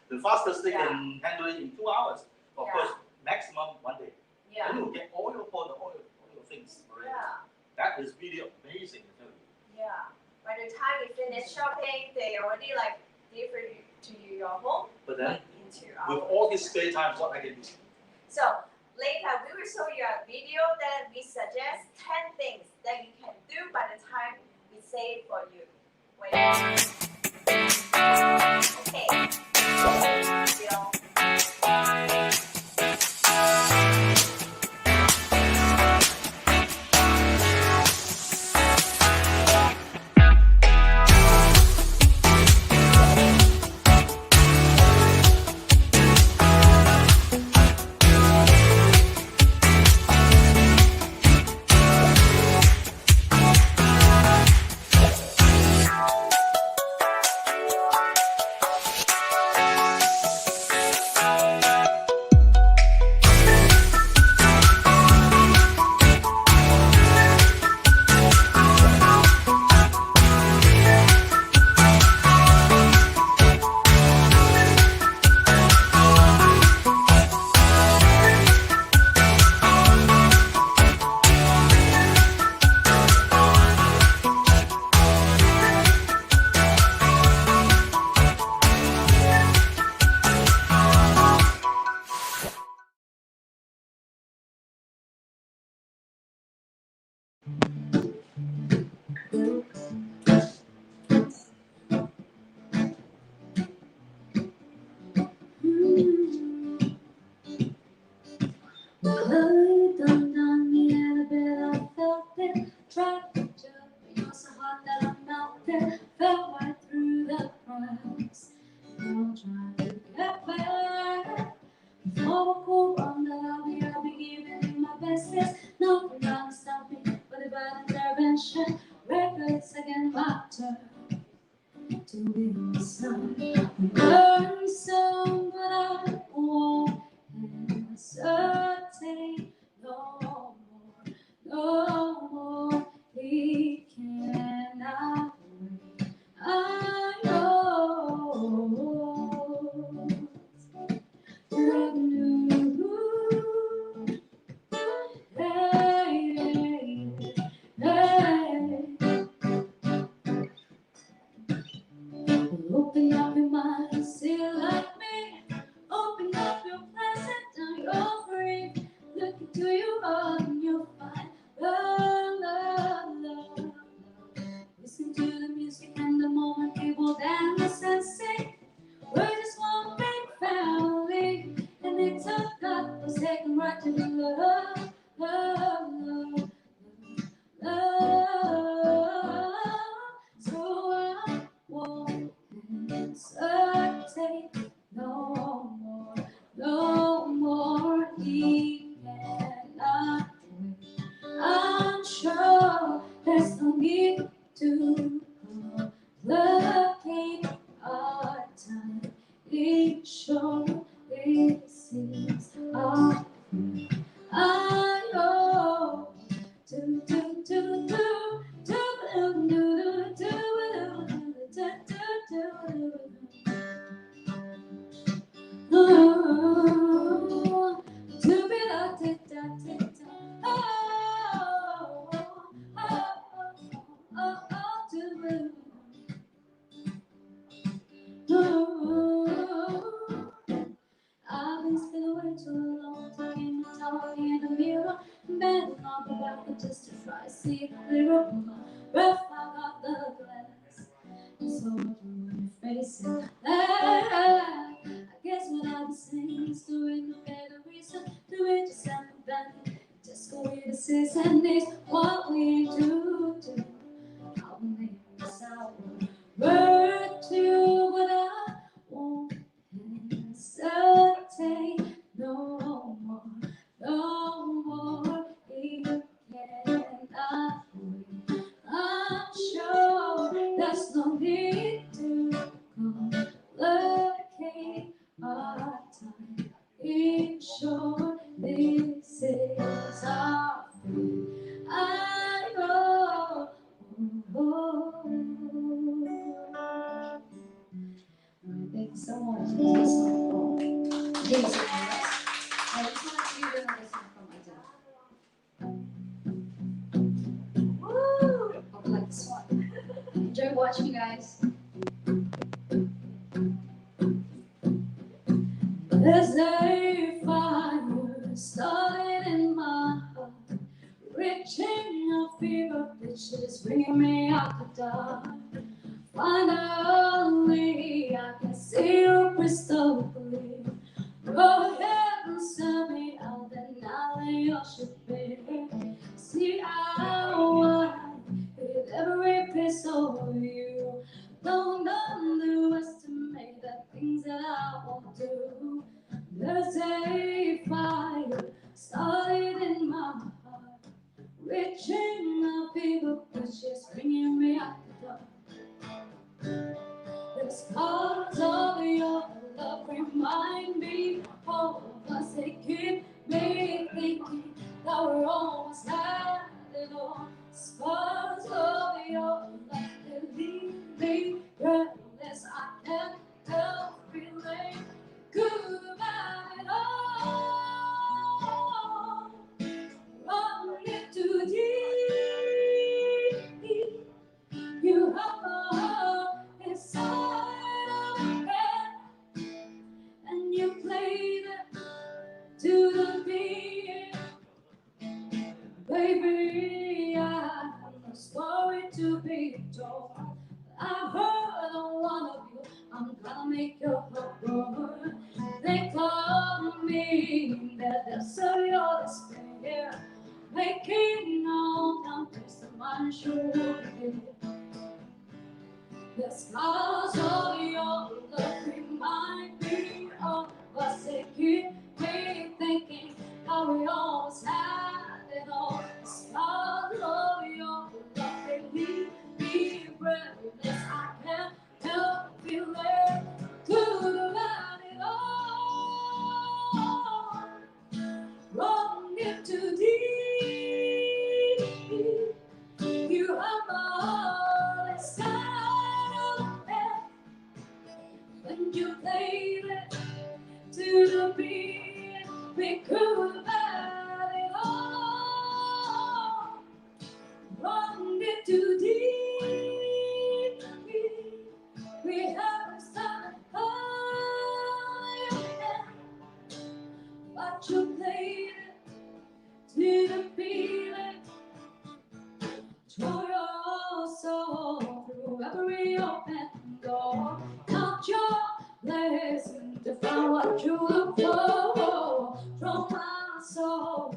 S2: The fastest they can handle it in 2 hours. Of course, maximum 1 day.
S4: Yeah.
S2: And you will get all your product, all your things already.
S4: Yeah.
S2: That is really amazing, I tell you.
S4: Yeah. By the time you finish shopping, they already like deliver you to your home.
S2: But then,
S4: in 2
S2: with
S4: hours.
S2: all this spare time, what I can do?
S4: So later we will show you a video that we suggest 10 things that you can do by the time we say it for you. Wait. Okay.
S1: this is our I know. Do do do do do do do do do do oh, do be da da da da da oh oh oh oh do oh. I've been still away too long, taking my time in the mirror, bending on the back just to try to see clearer. My breath out of the glass, so much room to face it. I guess what I've been saying is doing no better reason to reach a sample bend. Just go with the season is what we do. I'll make this out. Word to what I won't hesitate no more, no more. You cannot wait. I'm sure there's no need to complicate our time. In short, this is our fate. I know. Thank you so much. This is song from James. I just want to give you another song from Adele. Woo! I like this one. Enjoy watching, guys. There's a fire starting in my heart, reaching a fever pitch that is bringing me out the dark. Finally, I can see you crystal clear. Go ahead and send me out that alley you should be. See how I hit every piece of you. Don't underestimate the things that I won't do. There's a fire started in my heart, reaching a fever pitch, just bringing me out the dark. The scars of your love remind me of us. They keep me thinking that we're almost had it all. Scars of your love, they leave me breathless. I can't help feeling good about it all. Running too deep, you have my heart inside of your head, and you played it to the beat. Baby, I have no story to be told. I've heard on one of you, I'm gonna make your heart burn. They call me that that's so your despair, making all down to my shoulder. The scars of your love remind me of us. They keep me thinking how we always had it all. The scars of your love, they leave me breathless. I can't help feeling good about it all. Running too deep, you have my heart inside of it. When you played it to the beat, we could about it all. Running too deep, we haven't started high, but you played it to the beat. Draw your soul through every open door. Count your blessings to find what you look for. Draw my soul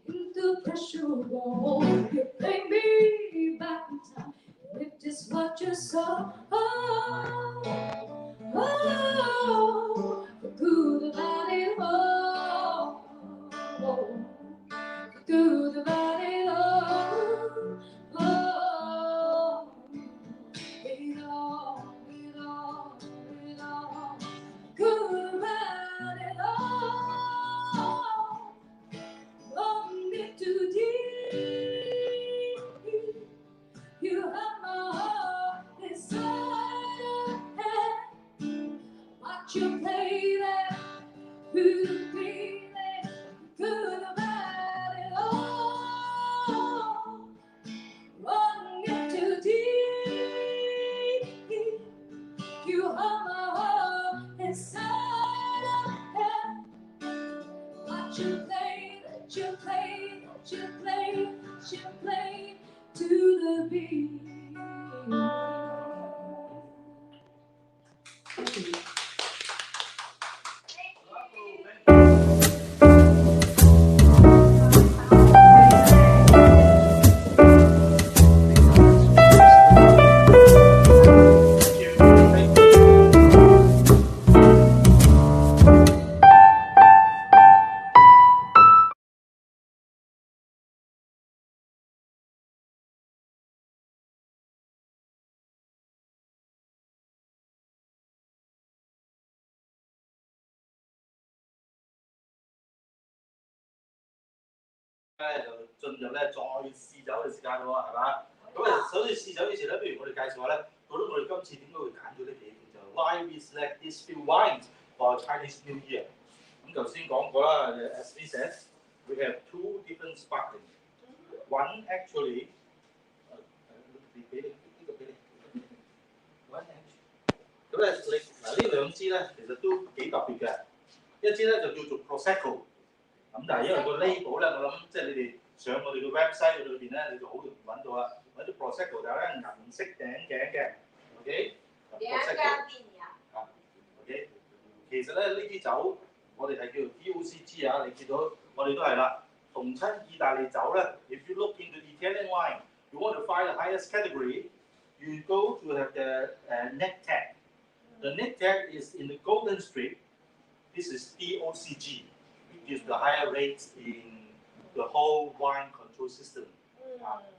S1: into pressure wall. You bring me back in time with just what you saw. Oh, for good about it all. For good about it all. Oh, it all, it all, it all, good about it all. the feeling, good about it all. Won't get too deep. You hold my heart inside of hell. What you play, that you play, that you play, that you play to the beat.
S2: 就進入咧再試酒嘅時間喎，係嘛？咁啊，首先試酒之前咧，不如我哋介紹下咧，到底我哋今次點解會揀咗呢幾款就 Why we select these few wines for Chinese New Year？ 咁頭先講過啦，as we said, we have two different sparkling. One actually， 俾你呢個俾你。One actually， 咁咧你嗱呢兩支咧其實都幾特別嘅，一支咧就叫做 Prosecco。咁但係因為個 label 咧，我諗即係你哋上我哋嘅 website 裏邊咧，你就好容易揾到啦。揾啲 Prosecco 就咧銀色頂頸嘅 ，OK？ 啊 ，OK？ 其實咧呢啲酒我哋係叫做 DOCG 啊，你見到我哋都係啦。逢親意大利酒咧 ，if you look into Italian wine, you want to find the highest category, you go to have the neck tag. The neck tag is in the golden strip. This is DOCG. Is the higher rates in the whole wine control system。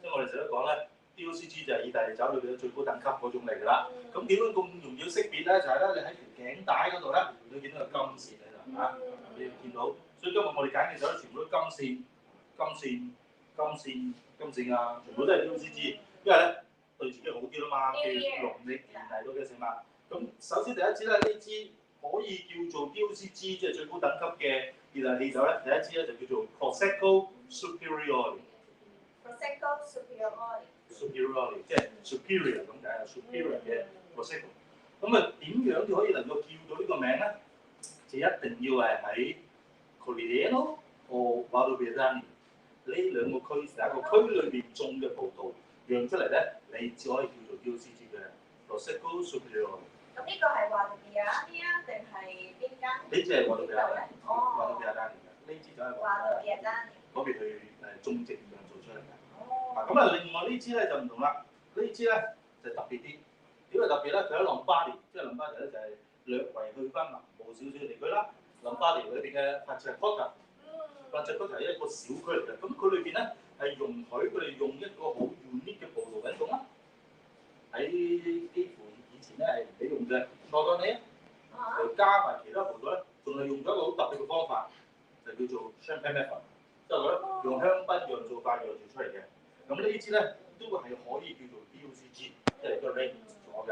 S2: 即係我哋成日都講咧 ，DOCG 就係意大利酒裏邊嘅最高等級嗰種嚟㗎啦。咁點解咁容易識別咧？就係咧，你喺條頸帶嗰度咧，你會見到有金線喺度嚇，你會見到。所以今日我哋揀嘅酒全部都金線、啊，全部都係 DOCG， 因為咧對自己好啲啦嘛，譬如農曆年嚟到嘅時嘛。咁首先第一支咧，呢支可以叫做 DOCG， 即係最高等級嘅。意大利酒咧，第一支咧就叫做 Prosecco Superiore。Prosecco Superiore， 即係 superior 咁解啊 ，superior 嘅 Prosecco。咁啊，點樣就可以能夠叫到呢個名咧？就一定要係喺 Colliano 或 Valdoviani 呢兩個區，第一個區裏邊種嘅葡萄釀出嚟咧，你只可以叫做 DOCG 嘅 Prosecco Superiore。
S4: 咁呢個係華倫比亞呢啊，定係邊間？
S2: 呢支係華倫比亞丹，華倫比亞丹嚟嘅。呢支就係華倫比亞丹嗰邊去種植釀做出嚟嘅。咁啊，另外呢支咧就唔同啦。呢支咧就特別啲。點解特別咧？佢喺倫巴第，即係倫巴第咧就係略為去翻南部少少嘅地區啦。倫巴第裏邊嘅法切科特，法切科特係一個小區嚟嘅。咁佢裏邊咧係容許佢哋用一個好 unique 嘅葡萄品種啦。喺幾乎以前咧係唔俾用嘅，錯當你就加埋其他葡萄咧，仲係用咗一個好特別嘅方法，就叫做 champagne method， 即係咧用香檳釀造法釀造出嚟嘅。咁呢支咧都係可以叫做 DOCG， 即係個 range 咗嘅，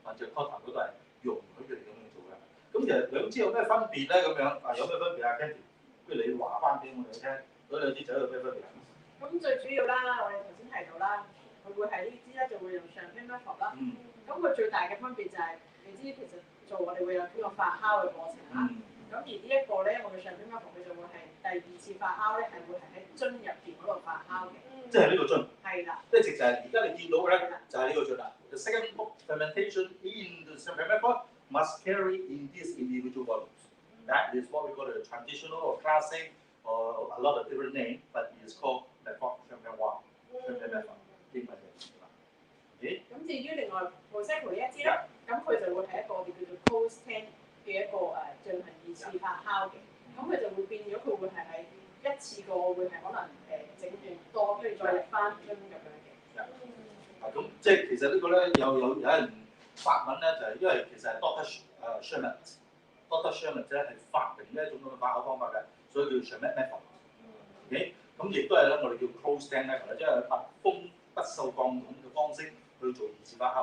S2: 或者 Cotta 嗰度係容許佢哋咁樣做嘅。咁其實兩支有咩分別咧？咁樣啊有咩分別啊 Candy？ 不如你話翻俾我哋聽，嗰兩支酒有咩分別啊？
S3: 咁最主要啦，我哋頭先提到啦，佢會係呢支咧就會用 champagne method 啦。咁佢最大嘅分別就係、你知其實做我哋會有呢個發酵嘅過程啦。咁而呢一個咧，我哋 champagne method 佢就會係第二次發酵咧，係會係喺樽入邊嗰度發酵嘅。
S2: 即係呢個樽。係
S3: 啦。
S2: 即係直就係而家你見到嘅咧，就係呢個樽啦。The second fermentation in the champagne method must carry in these individual volumes. That is what we call a traditional or classic or a lot of different names, but it is called method champagne wine. Champagne method 英文嘅。
S3: 咁至於另外 Prosecco 呢一支咧，咁佢就會係一個我哋叫做 post ten 嘅一個進行二次發酵嘅，咁佢就會變咗佢會係喺一次過會係可能整完多，跟住再入翻樽咁樣嘅。
S2: 咁即係其實呢個咧有人法文咧就係因為其實係 Dr. Sherman 咧係發明呢一種咁嘅發酵方法嘅，所以叫 Sherman method。OK， 咁亦都係咧我哋叫 closed tank method， 即係密封不鏽鋼桶嘅方式去做二次發酵。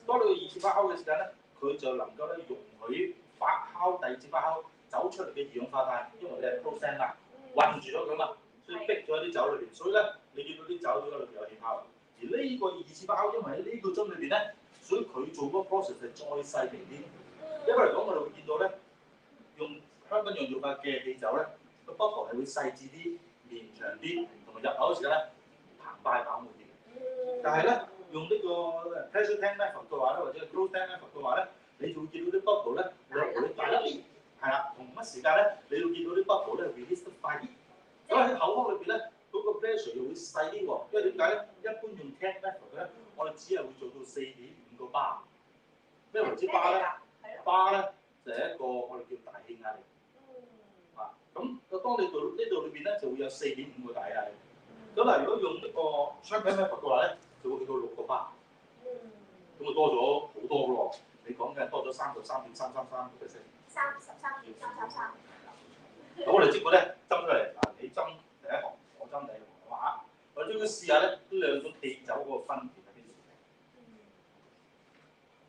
S2: 當你二次發酵嘅時間咧，佢就能夠咧容許發酵第二次發酵走出嚟嘅二氧化碳，因為你係 close 嘛，困住咗佢嘛，所以逼咗喺啲酒裏邊。所以咧，你見到啲酒裏邊有氣泡。而呢個二次發酵，因為喺呢個樽裏邊咧，所以佢做嗰個 process 係再細微啲。一般嚟講，我哋會見到咧，用香檳釀造法嘅氣酒咧，個 bubble 係會細緻啲、綿長啲，同埋入口嘅時候咧澎湃飽滿啲。但係咧，用呢個 pressure tank method 嘅話咧，或者 close tank method 嘅話咧，你就會見到啲 bubble 咧略微大一啲，係啦，同一時間咧，你會見到啲 bubble 咧 release 得快啲。咁喺口腔裏邊咧，嗰個 pressure 又會細啲喎，因為點解咧？一般用 tank method 咧，我哋只係會做到4.5個巴。咩為之巴咧？巴咧就係一個我哋叫大氣壓力。啊，咁當你到呢度裏邊咧，就會有4.5個大氣壓力。咁嗱，如果用呢個 champagne method 嘅話咧，就會去到6個巴。咁啊多咗好多咯喎！你講嘅多咗33.333%。
S4: 33.333。
S2: 咁我哋即管咧斟出嚟，嗱你斟第一行，我斟第二行，係嘛？我哋將佢試下咧，呢兩種氣酒嗰個分別喺邊度？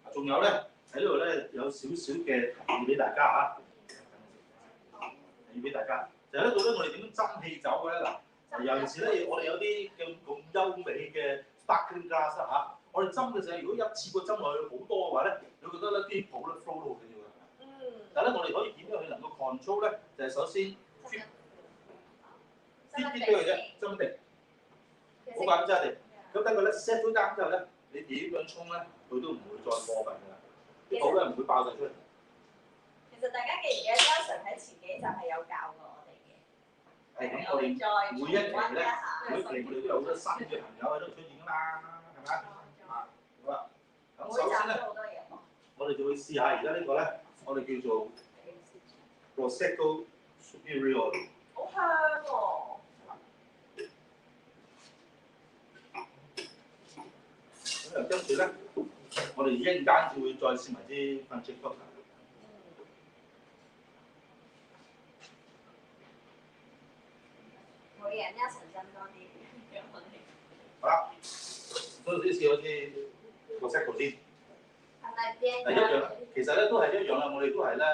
S2: 啊，仲有咧喺呢度咧有少少嘅提議俾大家嚇，提議俾大家就喺呢度咧，我哋點樣斟氣酒嘅咧？嗱，尤其是咧，我哋有啲咁優美嘅 sparkling glass 啦嚇，我哋斟嘅時候，如果一次過斟落去好多嘅話咧，你會覺得咧啲泡咧 flow 都好緊要嘅。但係咧，我哋可以點樣去能夠 control 咧？就係首先啲俾佢啫，斟定，好快咁揸定。咁等佢咧 set 咗啱之後咧，你點樣沖咧，佢都唔會再過分㗎啦。啲泡咧唔會爆晒出嚟。
S4: 其實大家記唔記得 Nelson 喺前幾集係有教過我哋嘅？
S2: 係咁，我哋每一期咧，每一期我哋都有好多新嘅朋友喺度出現㗎嘛，係咪啊？好啦，咁首先咧，我哋就會試下而家呢個咧。我哋叫做 Prosecco Superiore，
S4: 好香喎！
S2: 咁跟住咧，我哋一陣間就會再試埋啲分析方法。
S4: 冇嘢，一層真多啲。
S2: 好啦，嗰啲試嗰啲 Prosecco 先。
S4: 第
S2: 一樣，其實咧都係一樣啦。我哋都係咧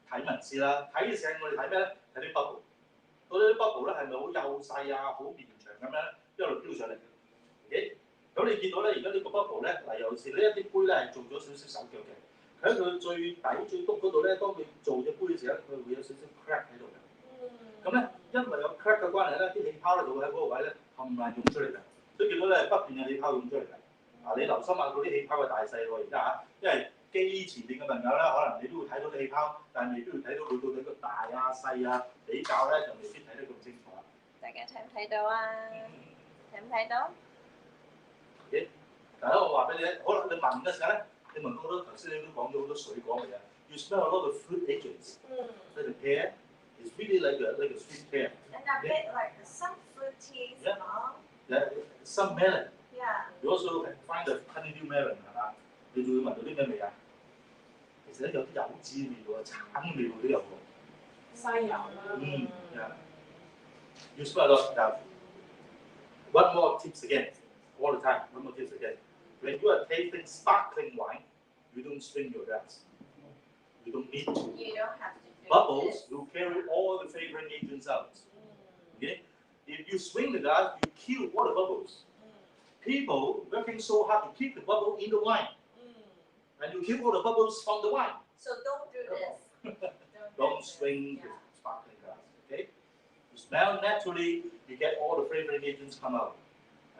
S2: 睇文字啦，睇嘅時候我哋睇咩咧？睇啲 bubble。嗰啲 bubble 咧係咪好幼細啊、好綿長咁樣一路飆上嚟嘅？咁你見到咧，而家呢個 bubble 咧，嗱尤其是呢一啲杯咧係做咗少少手腳嘅。佢喺佢最底最篤嗰度咧，當佢做隻杯嘅時候，佢會有少少 crack 喺度嘅。咁咧，因為有 crack 嘅關係咧，啲氣泡咧就會喺嗰個位咧冚唪唥湧出嚟嘅。所以見到咧不斷有氣泡湧出嚟嘅。嗱，你留心下嗰啲氣泡嘅大細喎，而家嚇，因為機前邊嘅朋友咧，可能你都會睇到啲氣泡，但係未必會睇到佢到底個大啊細啊比較咧，就未必睇得咁清楚。
S4: 大家睇唔睇到啊？睇唔睇到？
S2: 嗱，我話俾你聽，好啦，你聞嘅時候咧，你聞到好多頭先你都講咗好多水果嘅嘢。You smell a lot of fruit agents. Like the pear, it's really like a sweet pear.
S4: And a bit like some fruity smell.
S2: Yeah, some melon.
S4: Yeah.
S2: You also find the honeydew melon 係嘛？你仲會聞到啲咩味啊？其實咧有啲柚子味喎，橙味都有喎。
S3: 西柚啦。
S2: Yeah. You smell a lot. Now, one more tips again. All the time. One more tips again. When you are tasting sparkling wine, you don't swing your glass. You don't need to.
S4: You don't have to do
S2: Bubbles will carry all the flavoring agents out. Okay? If you swing the glass, you kill all the bubbles. People working so hard to keep the bubble in the wine. And you kill all the bubbles from the wine.
S4: So don't do this.
S2: Don't swing the sparkling glass. Okay? You smell naturally, you get all the flavoring agents come out.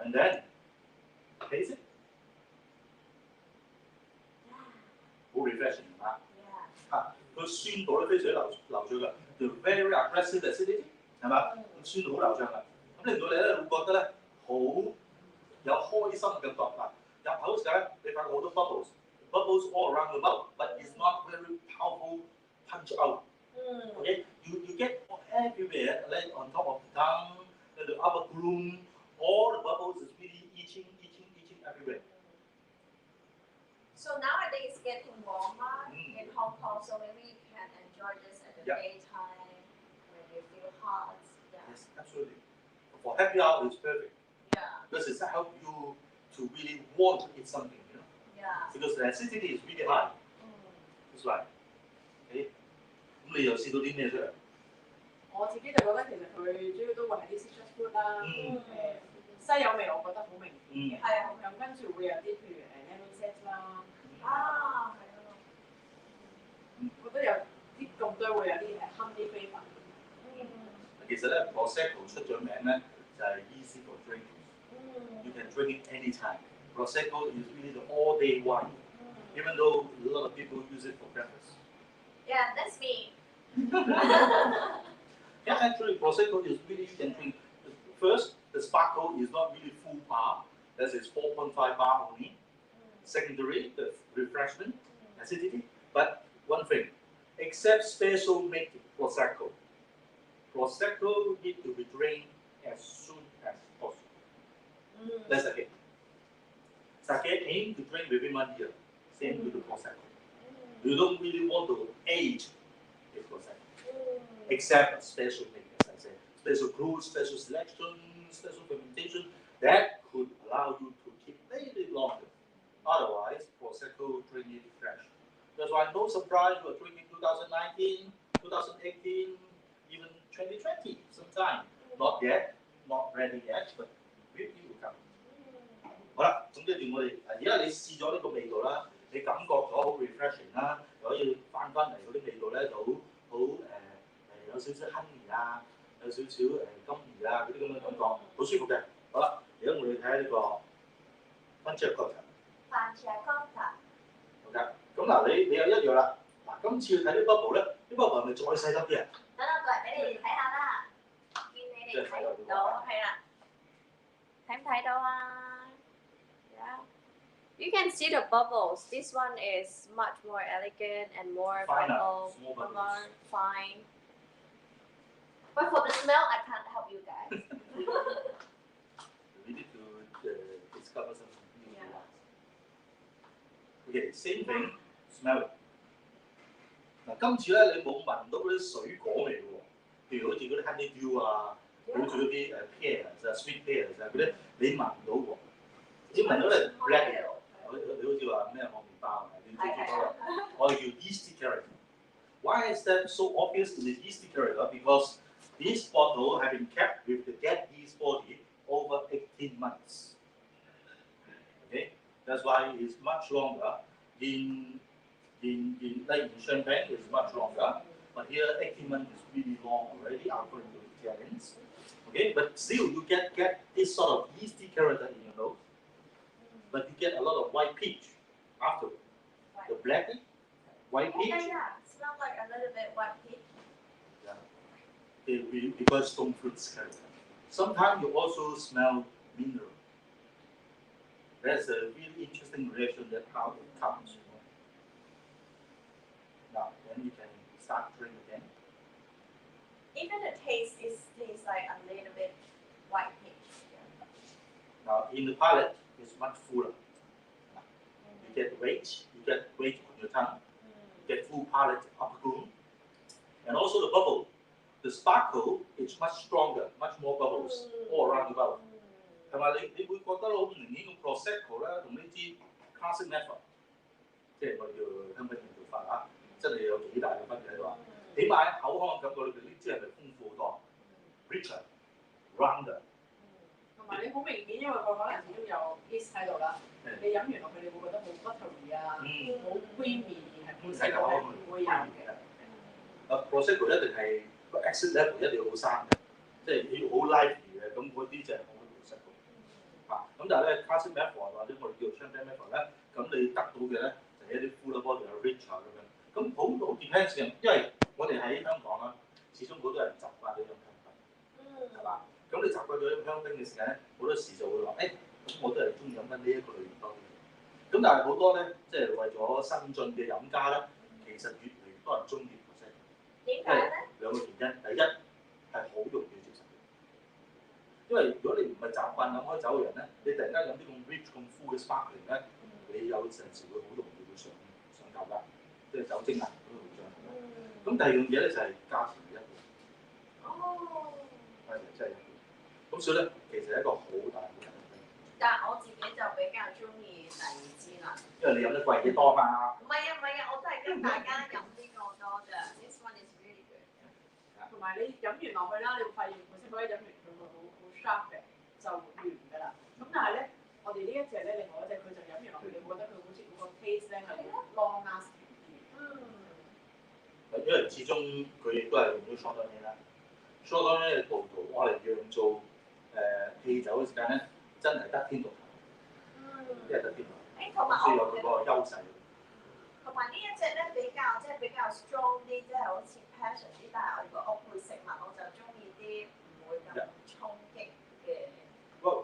S2: And then taste it. 好 refreshing 係嘛？嚇，個酸度咧非常流暢㗎，就 very aggressive acidity 係嘛？咁酸度好流暢㗎，咁令到你咧會覺得咧好有開心嘅感覺嗱。入口時候咧，你發覺好多 bubbles all around the mouth, but it's not very powerful punch out. Okay, you get everywhere, like on top of the tongue, the upper room, all the bubbles is really itching everywhere.
S4: So nowadays it's getting warmer in Hong Kong, so maybe you can enjoy this at the daytime when you feel hot. Yeah.
S2: Yes, absolutely. For happy hour, it's perfect.
S4: Yeah.
S2: Because it helps you to really want to eat something, you know.
S4: Yeah.
S2: Because the acidity is really high. That's right. Okay. 你又試到啲咩出嚟？
S3: 我自己就覺得其實佢主要都會係啲 citrus fruit 啦，西柚味我覺得好明顯嘅，
S4: 係啊，
S3: 咁跟住會有啲譬如lemon zest 啦，
S4: 啊，係啊，
S3: 覺得有啲咁多會有啲honey flavour。
S2: 其實咧 Prosecco 出咗名咧就係 easy for drinking。You can drink it anytime. Prosecco is really the all-day wine, even though a lot of people use it for breakfast.
S4: Yeah, that's me.
S2: Yeah, actually, Prosecco is really you can drink. First, the sparkle is not really full bar. That is 4.5 bar only. Secondary, the refreshment, acidity. But one thing, except special made Prosecco. Prosecco need to be drained as soon as possible. That's the thing. Sake aim to drink within 1 year. Same with the Prosecco. You don't really want to age the Prosecco. Except a special mix, as I said. Special brew, special selection, special fermentation. That could allow you to keep a little longer. Otherwise, Prosecco drink it fresh. That's why no surprise you are drinking 2019, 2018, even 2020 sometime. Not yet, not ready yet, but it will come. 好啦，總之段我哋而家你試咗呢個味道啦，你感覺咗好 refreshing 啦，又可以翻嚟嗰啲味道咧就好有少少 honey 啊，有少少金魚啊嗰啲咁嘅感覺，好舒服嘅。好啦，而家我哋睇下呢個 French cocktail。French
S4: cocktail。
S2: 好嘅，咁嗱你有一樣啦，嗱今次睇啲 bubble 咧，啲 bubble 係咪再細粒啲啊？
S4: 等我過嚟俾你哋睇下啦，見你哋睇唔到，係啦，睇唔睇到啊？ You can see the bubbles. This one is much more elegant and more bubble, more fine. But for the smell, I can't help you guys.
S2: We need to discover some new ones. Okay, same thing. Smell it. 嗱，今次咧你冇聞到嗰啲水果味喎，譬如好似嗰啲 honeydew 啊，好似嗰啲pears 啊、sweet pears 啊嗰啲，你聞唔到喎。你聞到咧 black。你好似話咩學麵包啊？你最多啦，我哋叫 yeasty character。Why is that so obvious in the yeasty character? Because this bottle have been kept with the dead yeast body over 18 months. Okay, that's why it's much longer. In champagne it's much longer, but here 18 months is really long already according to the Italians. Okay, but still you get this sort of yeasty character in your nose. But you get a lot of white peach afterwards. The black white peach.
S4: Yeah, smells like a little bit white peach.
S2: Yeah. Because stone fruits character. Sometimes you also smell mineral. That's a really interesting reaction that how it comes. Now then you can start drinking again.
S4: Even the taste tastes like a little bit white peach.
S2: Now in the palate. It's much fuller. You get weight on your tongue, you get full palate upper room, and also the bubble. The sparkle is much stronger, much more bubbles all around the bubble. 係咪你會覺得好明顯個 Prosecco 咧同呢支 classic method， 即係我哋叫香檳人做法啊，真係有幾大嘅分別喺度啊！起碼喺口腔感覺裏邊呢支係咪豐富好多 ，richer, rounder。
S3: 同埋你好明顯，因為佢可能始終有 yeast 喺度啦，你飲完落去你會覺得好 buttery 啊，好 creamy 係本身係唔會有嘅。
S2: Prosecco 一定係個 acid level 一定要好生嘅，即係要好 lively 嘅，咁嗰啲就係好 Prosecco。咁但係咧 classic method 或者我哋叫 champagne method 咧，咁你得到嘅咧就係一啲 fuller body 有 rich 啊咁樣，咁好 depends 嘅，因為我哋喺香港啦，始終好多人習慣呢種香檳，係嘛？咁你習慣咗呢個香檳嘅時間咧，好多時就會話，咁我都係中意飲翻呢一個類型多啲。咁但係好多咧，即係為咗新進嘅飲家咧，其實越嚟越多人中意 Prosecco。
S4: 點解咧？
S2: 兩個原因，第一係好容易接受，因為如果你唔係習慣飲開酒嘅人咧，你突然間飲啲咁 rich 咁 full 嘅 sparkling 咧，你有陣時會好容易會上頭㗎，即係酒精啊嗰度會上頭。咁第二樣嘢咧就係價錢嘅一半。
S4: 哦。
S2: 係真係一半。咁所以咧，其實係一個好大嘅問題。
S4: 但係我自己就比較中意第二支啦。
S2: 因為你飲得貴啲多嘛。
S4: 唔係啊，我都係跟大家飲呢個多嘅。This one is really
S3: 埋你飲完落去啦，你會發現每隻可以飲完佢會好 sharp 嘅，就完㗎啦。咁但係咧，我哋呢一隻咧，另外一隻佢就飲完落去，你會覺得佢好似嗰個 taste 咧係 long lasting 啲。
S2: 因為始終佢亦都係用咗 Chardonnay 啦，Chardonnay 嘅葡萄我嚟釀做氣酒嘅時間咧，真係得天獨厚，真係得天獨厚，所以有佢個優勢。
S4: 同埋呢一隻咧比較 strong 啲，即係好似 passion 啲，但係我配食物我就中意啲唔會咁衝擊嘅味。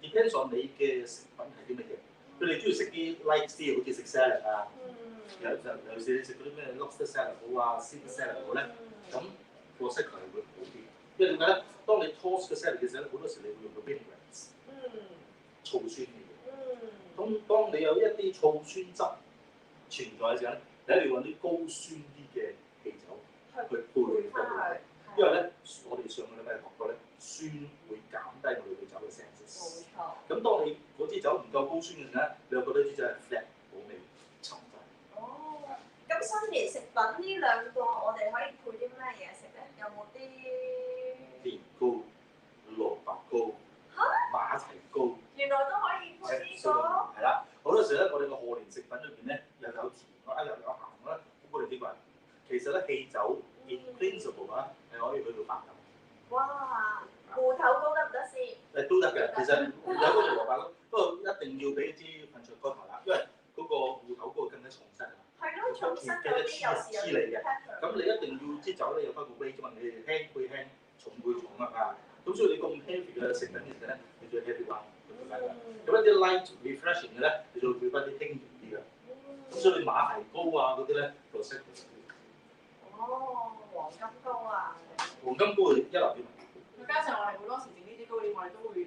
S2: depends on 你嘅食品係啲乜嘢，佢哋中意食啲 light 啲，好似食 salad 啊，尤其是你食嗰啲咩 lobster salad 好啊 seafood salad 好咧，咁個色係會好啲。因為點解咧？當你 toast 個 salad 嘅時候咧，好多時你會用到 vinaigrette，醋酸嘅嘢。咁當你有一啲醋酸汁存在嘅時候咧，你一定要揾啲高酸啲嘅氣酒去配翻佢。因為咧，我哋上個禮拜學過咧，酸會減低我哋對酒嘅 senses。
S4: 冇錯。
S2: 咁當你嗰支酒唔夠高酸嘅時候咧，你又覺得支酒係 flat 冇味沉滯。
S4: 哦，咁新年食品呢兩個我哋可以配啲咩嘢食咧？有冇啲
S2: 年糕、蘿蔔糕、馬蹄糕。
S4: 原來都可以配呢個。
S2: 係啦，好多時咧，我哋個賀年食品裏邊咧，又有甜啦，又有鹹啦，好過你呢個人。其實咧，氣酒 in principle 啊，係可以去到8級。
S4: 哇！芋頭糕得唔得先？
S2: 都得嘅，其實芋頭糕同蘿蔔糕，不過一定要俾支噴泉乾頭啦，因為嗰個芋頭糕更加重身啊。
S4: 係咯，重身有啲有時有啲 pepper。
S2: 咁你一定要支酒咧有翻個 weight 啫嘛，你輕配輕，重配重啊。咁所以你咁 heavy 嘅食品嘅時候咧，你就 heavy one。咁一啲 light refreshing 嘅咧，你就配翻啲輕甜啲嘅。咁所以你馬蹄糕啊嗰啲咧，就適合。
S4: 哦，黃金糕啊！
S2: 黃金糕一流啲。
S3: 再加上我哋好多時整呢啲糕點，我哋都會，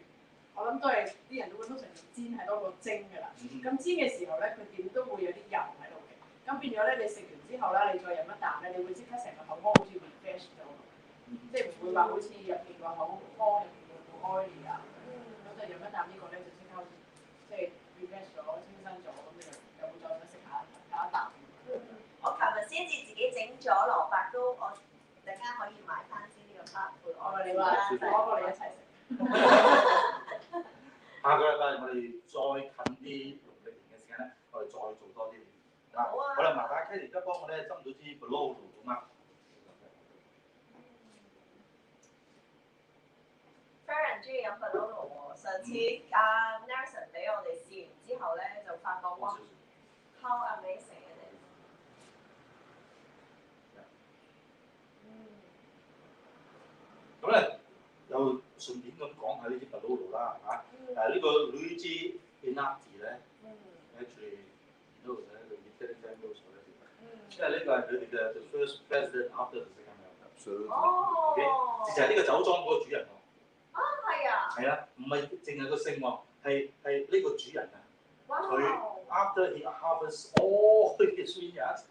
S3: 我諗都係啲人都會通常煎係多過蒸㗎啦。咁煎嘅時候咧，佢點都會有啲油喺度嘅。咁變咗咧，你食完之後啦，你再飲一啖咧，你會即刻成個口腔好似 refresh 咗，即係唔會話好似入邊個口腔入邊會好 oily 啊。咁就飲一啖呢個咧，就即刻即係 refresh 咗、清新咗，咁你又會再想食下一啖。
S4: 我琴日先至自己整咗蘿蔔糕，我陣間可以買翻支呢個花配我
S3: 你話攞過嚟一齊食。
S2: 下個禮拜我哋再近啲農曆年嘅時間咧，我哋再做多啲。
S4: 好啊！
S2: 好啦，麻煩 Kelly 而家幫我咧斟到支 Barolo 好嗎
S4: Ferryn 中意飲 Barolo 喎，上次阿 Nelson 俾我哋試完之後咧，就發覺哇 ，how amazing！
S2: 咁咧又順便咁講下呢支 Barolo 啦，係嘛？呢個 Luigi Benatti 咧 ，actually 都喺度 Italian family 所咧，因為呢個係佢哋嘅 the first president after the second America。
S4: 哦。
S2: 就係呢個酒莊嗰個主人喎。
S4: 啊，係啊。
S2: 係啊，唔係淨係個姓喎，係呢個主人啊。佢 after he harvests all his vineyards,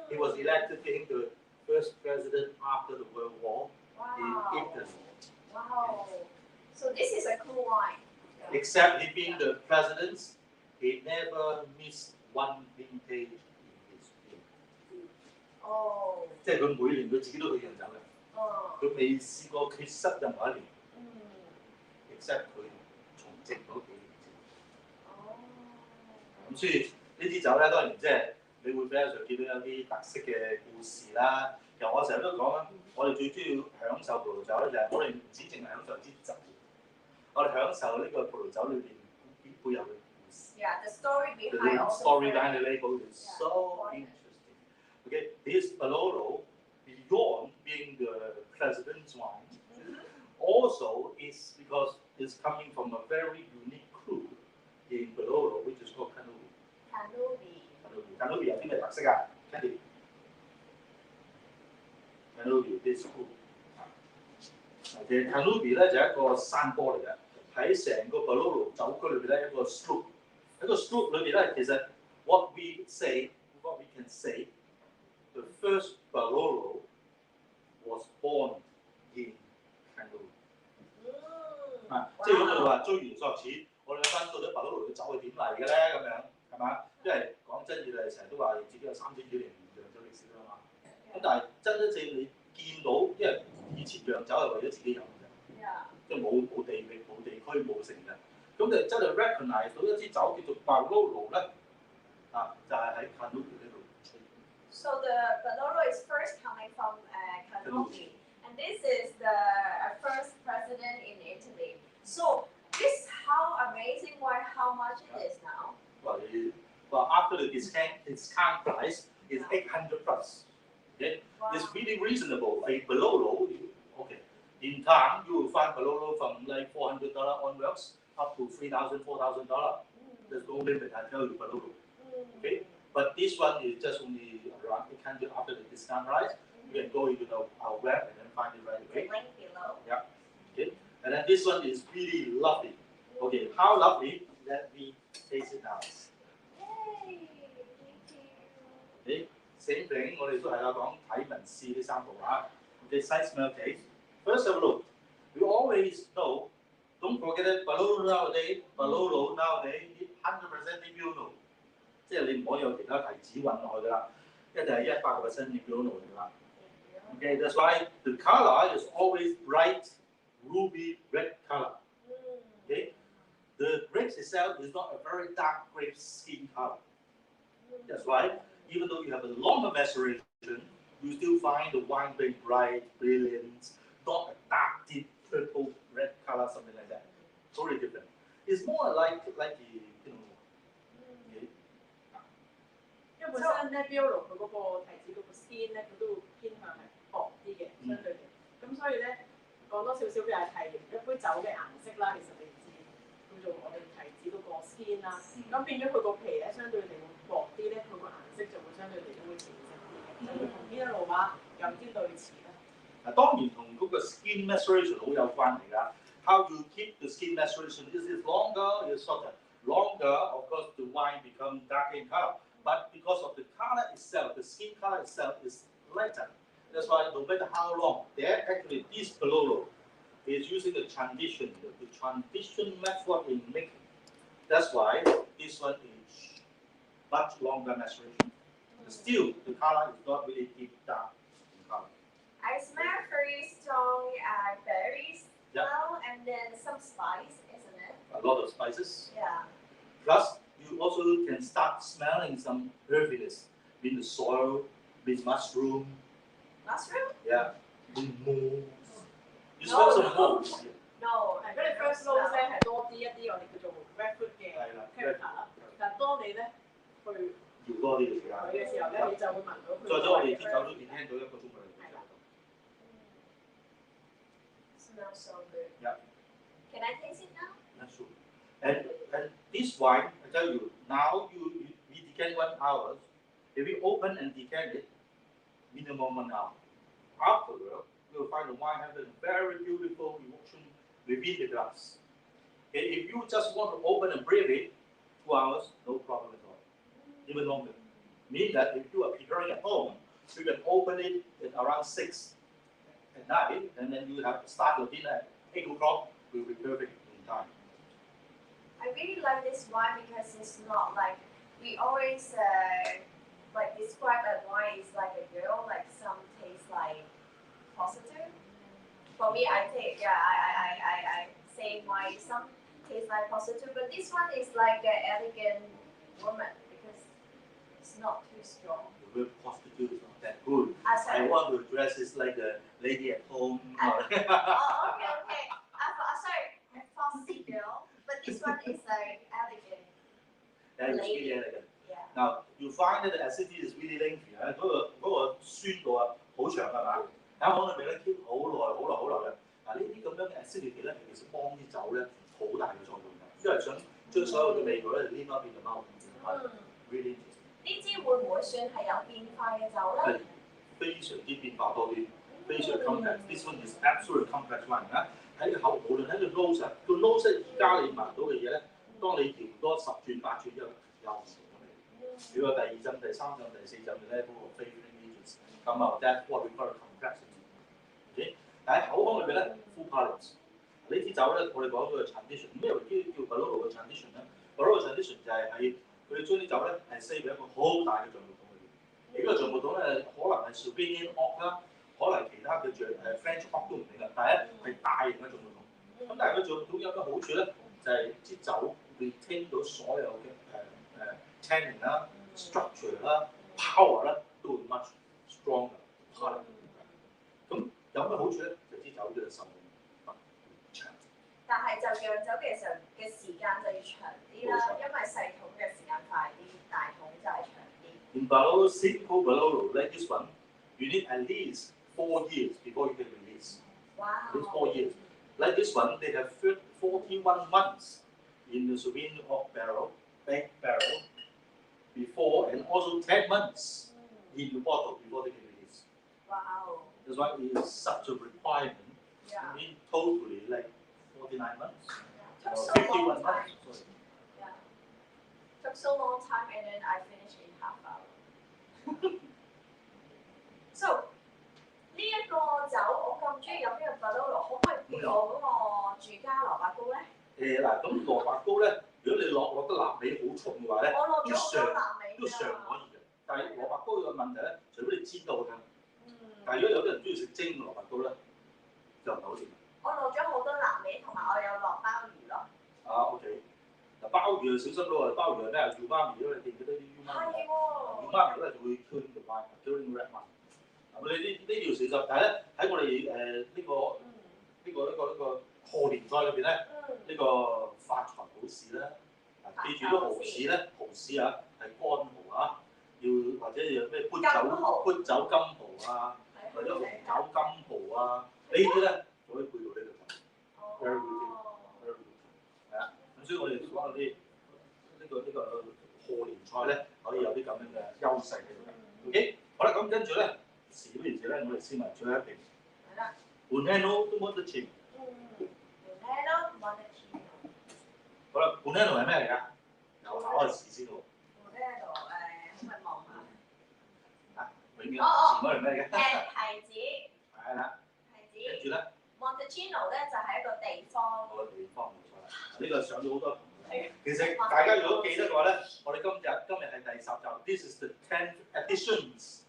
S2: he was elected being the first president after the World War. In Italy.
S4: Wow. So this is a cool wine.
S2: Except he being the president, he never missed one vintage in his year.
S4: 哦。
S2: 即係佢每年佢自己都去釀酒嘅。
S4: 哦。
S2: 佢未試過缺失任何一年。except 佢從政嗰幾年啫。哦。咁所以呢支酒咧，當然即係你會比較常見到有啲特色嘅故事啦。由我成日都講啦，我哋最主要享受葡萄酒咧，就係我哋唔止淨係享受支酒，我哋享受呢個葡萄酒裏邊背後嘅故事。
S4: Yeah, the story behind
S2: the story behind the label is so interesting. Okay, this Barolo, beyond being the president's wine, also is because it's coming from a very unique crude in Barolo, which is called Cannubi. Cannubi 有啲咩特色啊 ？Cannubi this crude。其實 Cannubi 咧就係一個山坡嚟嘅，喺成個 Barolo 酒區裏邊咧一個 slope。喺個 slope 裏邊咧，其實 what we can say, the first Barolo was born in Cannubi。即係如果我哋話追源溯始，我哋睇翻到底 Barolo 嘅酒係點嚟嘅咧？咁樣係嘛？因為講真，你哋成日都話自己有3000幾年釀酒歷史啦嘛。咁但係真真正你見到釀酒係為咗自己飲嘅，
S3: Yeah.
S2: 即係冇地域、冇地區、冇成嘅。咁就真係 recognize 到一支酒叫做 Barolo 咧，就係喺 Canopy 呢度出現。
S4: So the Barolo is first coming from Canopy, and this is the first president in Italy. So this how amazing! Why how much it is now?
S2: Well, after the discount price is 800 plus. Okay,
S4: Wow.
S2: it's really reasonable. A Barolo, okay, in town you will find Barolo from like $400 onwards up to $3,000, $4,000. There's no limit. I tell you, Barolo. Okay, but this one is just only around 800 after the discount price. You can go into our web and then find it right away.
S4: Link below.
S2: Yeah. Okay, and then this one is really lovely. Okay, how lovely? Let me taste it now.
S4: Yay! Thank you.
S2: Okay, same thing. 我哋都係有講睇聞試呢三步啊。Okay, sight, smell, taste. First have a look. You always know. Don't forget that Barolo nowadays, is 100% Nebbiolo. 即係你唔可以有其他提子混落去㗎啦，一定係100% Nebbiolo嚟㗎啦。Okay, that's why the color is always bright ruby red color. Okay, the grapes itself is not a very dark grape skin color. That's why even though you have a longer maceration, you still find the wine very bright, brilliant, not a dark, deep purple red color, something like that. Totally different. It's more like the, okay.
S3: 因為本身咧 Nebbiolo 佢嗰個提子嗰個 skin 咧，佢都偏向係薄啲嘅，相對地。咁所以咧講多少少嘅係一杯酒嘅顏色啦，其實你知叫做我哋提子嗰個 skin 啦。咁變咗佢個皮咧，相對地會薄啲咧，佢個顏色就會相對地都會淺色啲嘅，就會同邊一路話有啲類似啦。
S2: 嗱，當然同嗰個 skin maceration 好有關係㗎。How you keep the skin maceration? Is it longer? Is shorter? Longer, of course, the wine becomes darker in color. But because of the color itself, the skin color itself is lighter. That's why no matter how long, actually this Barolo is using the transition method in making. That's why this one is much longer maceration. Still, the color is not really deep dark in color.
S4: I smell very strong berries smell and then some spice, isn't it?
S2: A lot of spices.
S4: Yeah.
S2: Plus, you also can start smelling some earthiness in the soil, with mushroom.
S4: Mushroom?
S2: Yeah, with mold. You smell some mold.
S4: No.
S3: 係，嗰啲 first nose 咧係多啲一啲我哋叫做 red fruit 嘅 character 啦。但係當你咧去
S2: 要多啲嚟㗎。
S3: 佢嘅時候咧，你就會聞到佢。
S2: 再咗我哋啲酒都見聽到一個鐘頭嚟。
S3: 係啦。
S4: Smells so good.
S2: Yeah.
S4: Can I taste it now?
S2: That's true. And this wine, I tell you, now we decant 1 hour. If we open and decant it, minimum 1 hour. Afterward, you'll find the wine has a very beautiful emotion within the glass. Okay, if you just want to open and breathe it, 2 hours, no problem at all. Even longer. Mean that if you are preparing at home, you can open it at around 6 at night, and then you have to start your dinner at 8 o'clock, will be perfect in time.
S4: I really like this wine because it's not like we always like describe a wine is like a girl, like some taste like positive. For me, I think I say wine some taste like positive, but this one is like an elegant woman because it's not too strong.
S2: The word prostitute is not that good.
S4: Sorry.
S2: I want to dress it like a lady at home.
S4: Oh, okay. Sorry, a fussy girl, but this one is like elegant.
S2: That is really elegant.
S4: Yeah.
S2: Now you find that the acidity is really lengthy 啊，嗰個酸度啊好長係嘛？喺口裏面咧 keep 好耐嘅。嗱呢啲咁樣嘅 acidity 咧，其實幫啲酒咧好大嘅作用嘅，因為想將所有嘅味道咧黏翻變咗貓咁。Really interesting。
S4: 呢支會唔會算係有變化嘅酒咧？
S2: 係非常之變化多啲，非常 complex。This one is absolutely complex wine 啊！喺個口，無論喺個 nose 啊，個 nose 而家你聞到嘅嘢咧，當你調多10轉8轉之後，又唔同嘅味。如果第2浸、第3浸、第4浸嘅咧，嗰個 flavoring agents come out that what we call complexity。OK，但喺口腔裏邊咧 ，full palate。呢支酒咧，我哋講咗個 transition。咩為之叫 Barolo 嘅 transition 咧 ？Barolo 嘅 transition 就係佢哋將啲酒咧係塞入一個好大嘅橡木桶裏邊。呢個橡木桶咧可能係 Sommelier oak 啦，可能其他嘅French Hop 都唔定啦，但係係大型嘅橡木桶。咁但係個橡木桶有咩好處咧？就係支酒 retain 到所有嘅tannin 啦、structure 啦、power 啦，都會 much stronger。咁有咩好處咧？就支酒嘅壽命長。
S4: 但係就釀酒嘅時候嘅時間就要長啲啦，因為細桶嘅時間快啲，大桶就係長啲。
S2: In Barolo, simple Barolo like this one, you need at least 4 years before you can release.
S4: Wow.
S2: At least 4 years. Like this one, they have 41 months in the Sauvignon oak barrel, back barrel, before, and also 10 months in the bottle before they can release.
S4: Wow.
S2: That's why it is such a requirement.
S4: Yeah.
S2: In totally like 49 months.
S4: Took
S2: Or
S4: so
S2: 51
S4: long time.
S2: months. Sorry.
S4: Yeah. Took so long time and then I finished in half hour. So 呢一個酒我咁中意飲呢個 Barolo， 可唔可以配我嗰個住家蘿蔔糕咧？
S2: 嗱，咁蘿蔔糕咧，如果你落得臘味好重嘅話咧，
S4: 我落咗好多臘味
S2: 都尚可以嘅。但係蘿蔔糕嘅問題咧，除非你煎到佢，
S4: 嗯。
S2: 但係如果有啲人中意食蒸蘿蔔糕咧，就唔係好掂。
S4: 我落咗好多臘味，同埋我有落鮑魚咯。
S2: OK。嗱，鮑魚就小心咯，鮑魚係咩啊？要媽咪咯，你記唔記得啲要媽咪？
S4: 係喎。
S2: 要媽咪咧就會 killing the wine，killing the red wine。咁你呢條小心，但係咧喺我哋呢個賀年菜裏邊咧，呢個發財好市咧，記住啲蠔豉咧，蠔豉啊係乾蠔啊，要或者有咩砵酒金蠔啊，或者紅酒金蠔啊，呢啲咧就可以配到呢個酒。Very good，very good，係啊，咁所以我哋講到啲呢個賀年菜咧，可以有啲咁樣嘅優勢喺度嘅。OK， 好啦，咁跟住咧。時不時咧，我哋先嚟最後一瓶。
S4: 係啦。
S2: Bonanno都冇得錢。
S4: Bonanno Montalcino。
S2: 好啦 ，Bonanno 係咩嚟㗎？有考下試先喎。
S4: Bonanno 可唔可以望下？
S2: 啊，永遠前嗰係咩嘅？
S4: 提子。
S2: 係啦。
S4: 提子。
S2: 跟住咧
S4: Montalcino 咧就係一個地方。
S2: 個地方冇錯啦。呢個上咗好多。其實大家如果記得嘅話咧，我哋今日係第10集 ，This is the 10th editions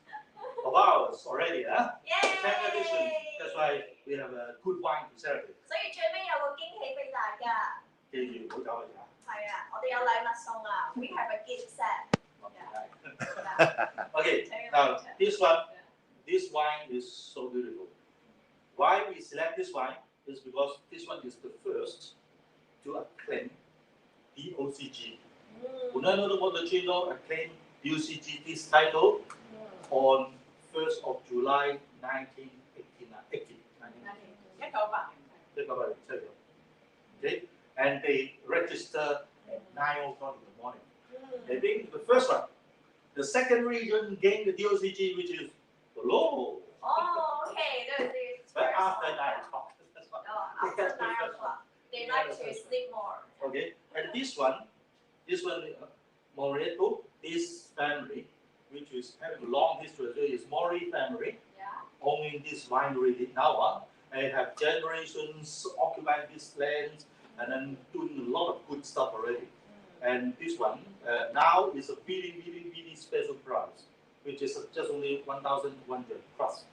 S2: of ours already, huh? 10th edition. That's why we have a good wine to celebrate.
S4: 所以最尾有個驚喜俾大家。
S2: 記住唔好走去㗎。
S4: 係啊，我哋有禮物送啊。We have a gift set.
S2: Okay, now this wine is so beautiful. Why we select this wine is because this one is the first to acclaim DOCG. Bonanno do Montalcino acclaimed DOCG this title on 1st of July 1980. Okay, and they register at 9 o'clock in the morning. They being the first one. The second region gained the DOCG, which is Barolo.
S4: Oh, okay.
S2: But after 9 o'clock.
S4: Oh, after 9 o'clock. They like to sleep more.
S2: Okay, and this one, Moreto, this family, which is having a long history, is Mori family, owning this winery now on, and have generations occupying this land and then doing a lot of good stuff already. And this one now is a really special price, which is just only 1,200 plus.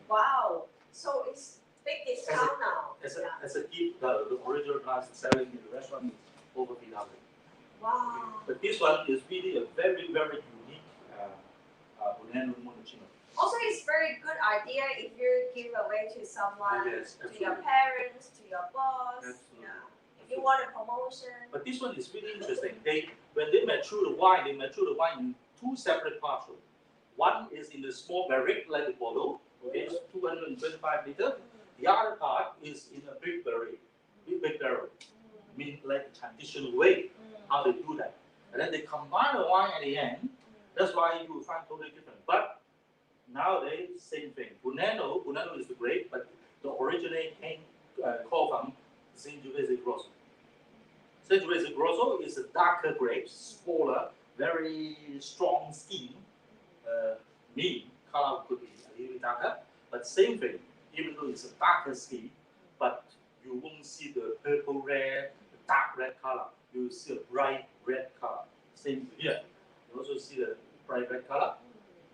S4: Wow, so it's big discount now.
S2: As a gift, the original price selling in the restaurant is over 3,000.
S4: Wow.
S2: But this one is really a very unique Bonanno Montalcino.
S4: Also, it's very good idea if you give away to someone,
S2: Yes,
S4: to your parents, to your boss.
S2: Absolutely.
S4: Yeah. If you want a promotion.
S2: But this one is really interesting. When they mature the wine, in 2 separate parts. One is in the small barrique like the Bordeaux, okay, it's 225 liters. The other part is in a big barrique, big barrel. I mean, like the traditional way how they do that. And then they combine the wine at the end. That's why you will find totally different. But nowadays, same thing. Bonanno is the grape, but the original came called from Sangiovese Grosso. Sangiovese Grosso is a darker grape, smaller, very strong skin. Meat color could be a little darker, but same thing. Even though it's a darker skin, but you won't see the purple red, the dark red color. You will see a bright red color. Same here. You also see the bright red color.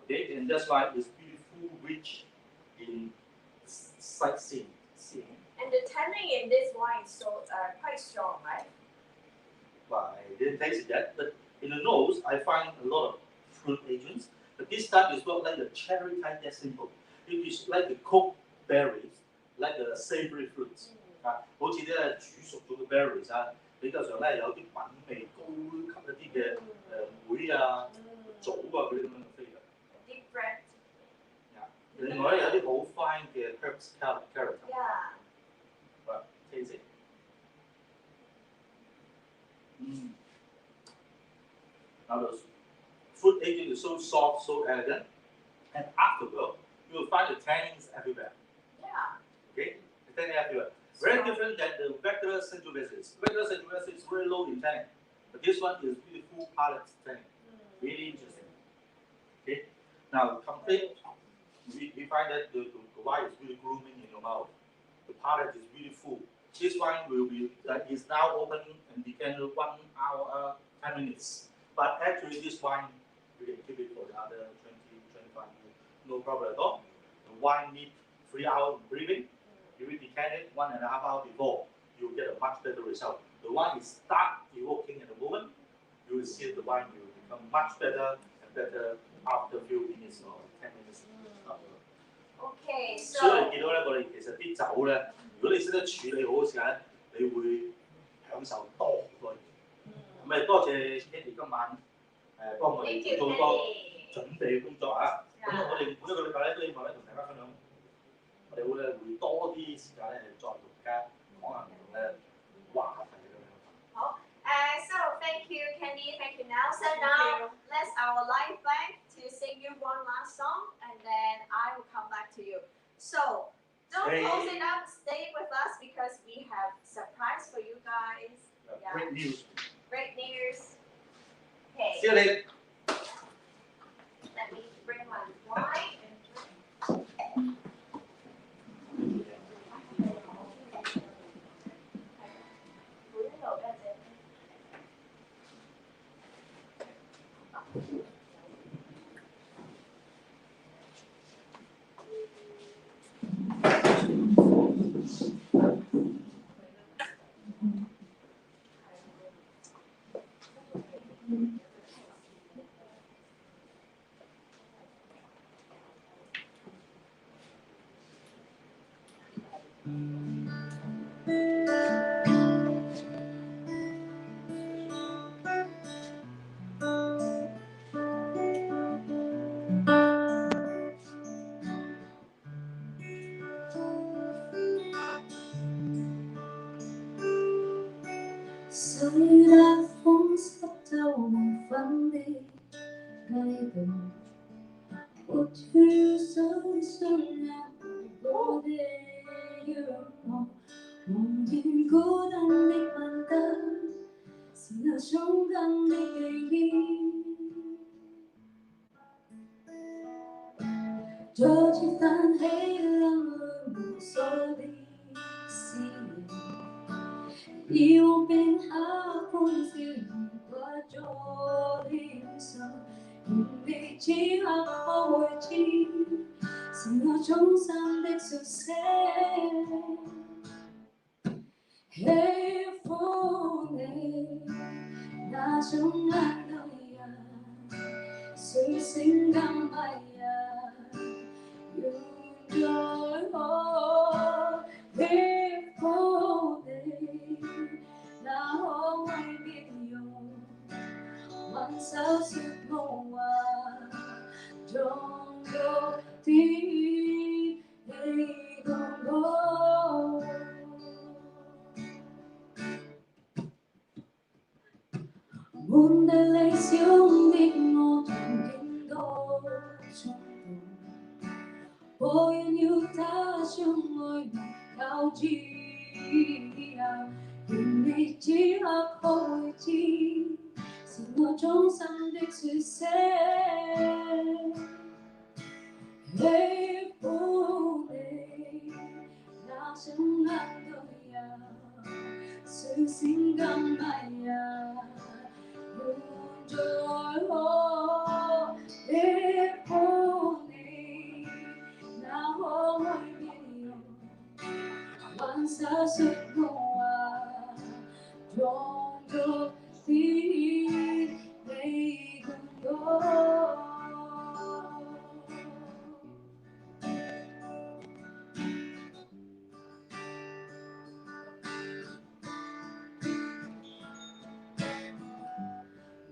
S2: Okay, and that's why it's beautiful too rich in sightseeing.
S4: And the tannin in this wine is so quite strong, right?
S2: Well, I didn't taste it yet, but in the nose, I find a lot of fruit agents. But this time is not like the cherry type that simple. It is like the cooked berries, like the savory fruits. 好似咧煮熟咗嘅 berries 比較上咧有啲品味高級一啲嘅梅啊、棗啊嗰啲咁樣嘅 flavour。Deep
S4: breath.
S2: 另外咧有啲好 fine 嘅 herbs carrot。Yeah. But taste it. Now the fruit agent is so soft, so elegant, and afterward you will find the tannins everywhere.
S4: Yeah.
S2: Okay, the tannin everywhere. Very different than the regular Sangiovese. Regular Sangiovese is very low in tannin, but this one is really full palate tannin. Really interesting. Okay, now complete. We find that the wine is really grooming in your mouth. The palate is really full. This wine will be is now open and decanted 1 hour 10 minutes. But actually, this wine we can keep it for another 20-25 minutes, no problem at all. The wine needs 3 hours brewing. You will decant it 1.5 hours before. You will get a much better result. The wine is start evoking at the moment. You will see the wine will become much better and better after a few minutes or 10 minutes.
S4: Okay,
S2: 所以
S4: so
S2: 你見到咧，我哋其實啲酒咧，如果你識得處理好嘅時候咧，你會享受多好多嘢。咁咪多謝 Kitty 今晚幫我哋做好多準備工作啊！咁我哋每一個禮拜咧都希望咧同大家分享，我哋會多啲時間咧再同大家講下唔同嘅話題咁樣。
S4: 好，so thank you Candy, thank you Nelson. Now let's our live back to sing you one last song, and then I will come back to you. So don't close it up. Stay with us because we have surprise for you guys. Yeah.
S2: Great news.
S4: Great news. Okay.
S2: See you later.
S4: Let me bring my wine and drink.
S1: Say that phong sắp đầu một vấn đề ngay đầu một thứ sớm sớm nhạt vô đề một nhìn cô đang đi bàn tay xin ở trong đang đi cây cho chỉ tan hay lắm một số đi xin yêu bên hát không dịu qua cho đêm sau nhưng vì chỉ hát hồi chi xin ở trong sáng để sự sẽ hãy phố này đã trong ngàn đời sự sinh cảm bay yêu đôi hoa hãy phố này là hôm ai biết nhiều mang sao sự mong trong đôi tim đây còn đó muốn để lấy xuống đi một kinh đô trong ôi như ta trong ngôi cao chi hình này chỉ là khối chi xin ở trong sân đích sự sẽ hãy phố này là trong ngàn đời sự sinh cảm mãi luôn trôi hoa hãy phố này วันเสาร์สุดหัวดวงดวงที่ในกุมโบ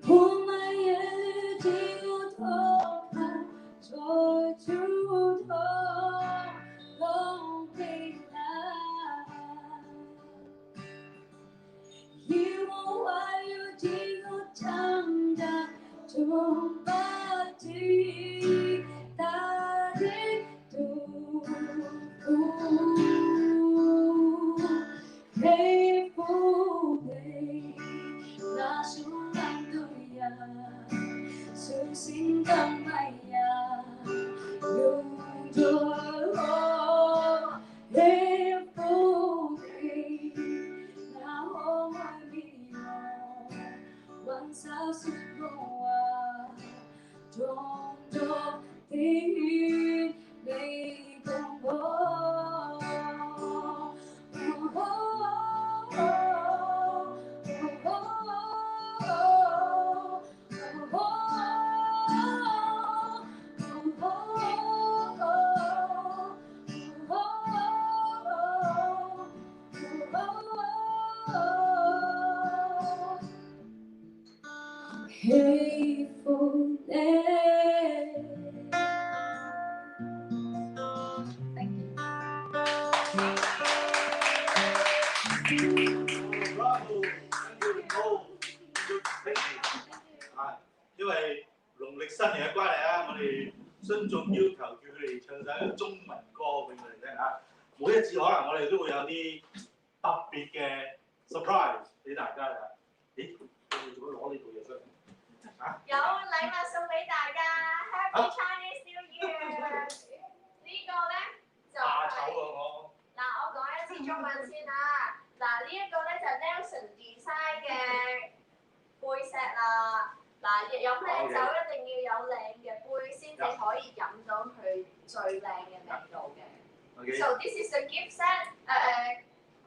S1: 我们也听不透，说出头，都回来。以我还有几个长大，就把地大地都给不给？那是难度呀，สุดสิ้นทำไมอย่าอยู่ตัวให้ผู้ดีน่าโอ้ไม่มีวันเสาร์สุดหัวจงจบที่ในกุมโบHateful day. Thank you.
S2: Bravo! Thank you. 啊，因為農曆新年嘅關係啊，我哋遵眾要求叫佢哋唱首一個中文歌俾我哋聽啊。每一次可能我哋都會有啲特別嘅 surprise 俾大家㗎。咦？你做乜攞呢套嘢出嚟？啊？
S4: 有禮物送俾大家 ，Happy Chinese New Year！呢個咧就
S2: 怕醜
S4: 係
S2: 喎我。
S4: 嗱，我講一次中文先啦。嗱，呢一個咧就係 Nelson design 嘅杯 set 啦。嗱，飲靚酒一定要有靚嘅杯先至可以飲到佢最靚嘅味道嘅。
S2: Okay.
S4: So this is the gift set.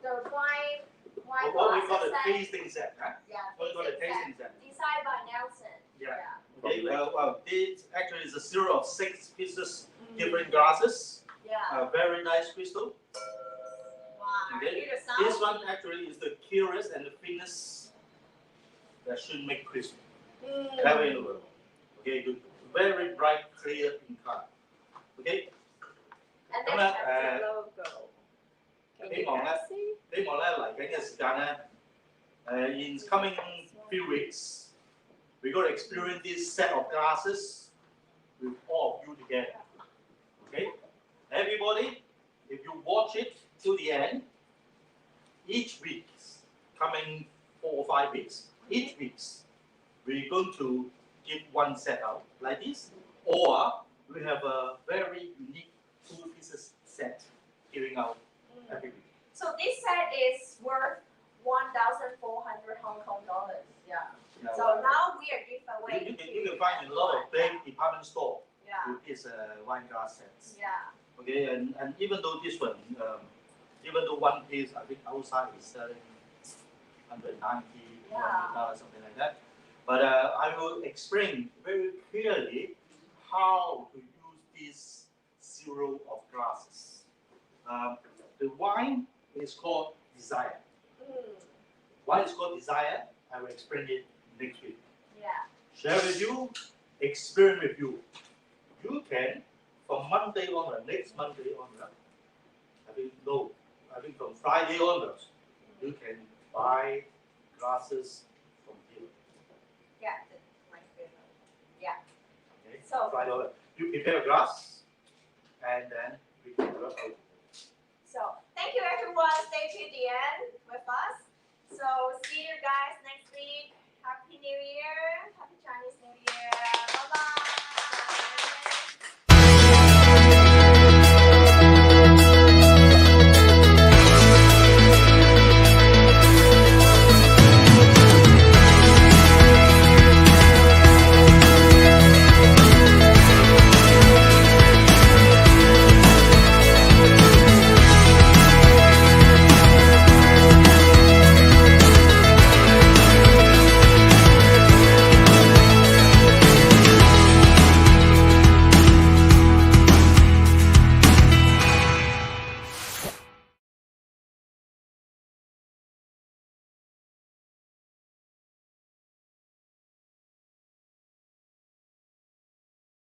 S4: The wine
S2: What we
S4: glass
S2: call a
S4: set.
S2: tasting set, huh?
S4: Yeah,
S2: What we call a tasting set.
S4: designed by Nelson.
S2: Yeah. Okay. Well, this actually is a series of 6 pieces, different glasses.
S4: Yeah.
S2: Very nice crystal.
S4: Wow.
S2: Okay.
S4: Hear the sound?
S2: This one actually is the clearest and the thinnest that should make crystal ever in the world. Okay, good. Very bright, clear in color. Okay.
S4: And then
S2: 咁
S4: we
S2: 咧
S4: have the logo. Can
S2: 希
S4: you
S2: 望咧
S4: guys see?
S2: 希望咧嚟緊嘅時間咧，in coming few weeks, we're going to experience this set of glasses with all of you together. Okay, everybody, if you watch it till the end, each week, coming 4 or 5 weeks, each week, we're going to give one set out like this, or we have a very unique 2 pieces set giving out every week.
S4: So this set is worth 1,400 Hong Kong dollars. Yeah.
S2: Yeah,
S4: So
S2: well,
S4: now we are giving away.
S2: you can find in a lot of big department store
S4: Yeah.
S2: with these wine glass sets.
S4: Yeah.
S2: Okay, and even though this one, even though one piece I think outside is selling 190, $200, something like that. But I will explain very clearly how to use this zero of glasses. The wine is called Desire. Why it's called Desire? I will explain it next week.
S4: Yeah.
S2: Share with you, experience with you. You can, from Monday onward, next Monday onward, I think from Friday onwards, you can buy glasses from here.
S4: Yeah. Like this. Yeah.
S2: Okay?
S4: So-
S2: Friday onward. You prepare a glass, and then we can work out.
S4: So thank you everyone. Stay to the end with us. So see you guys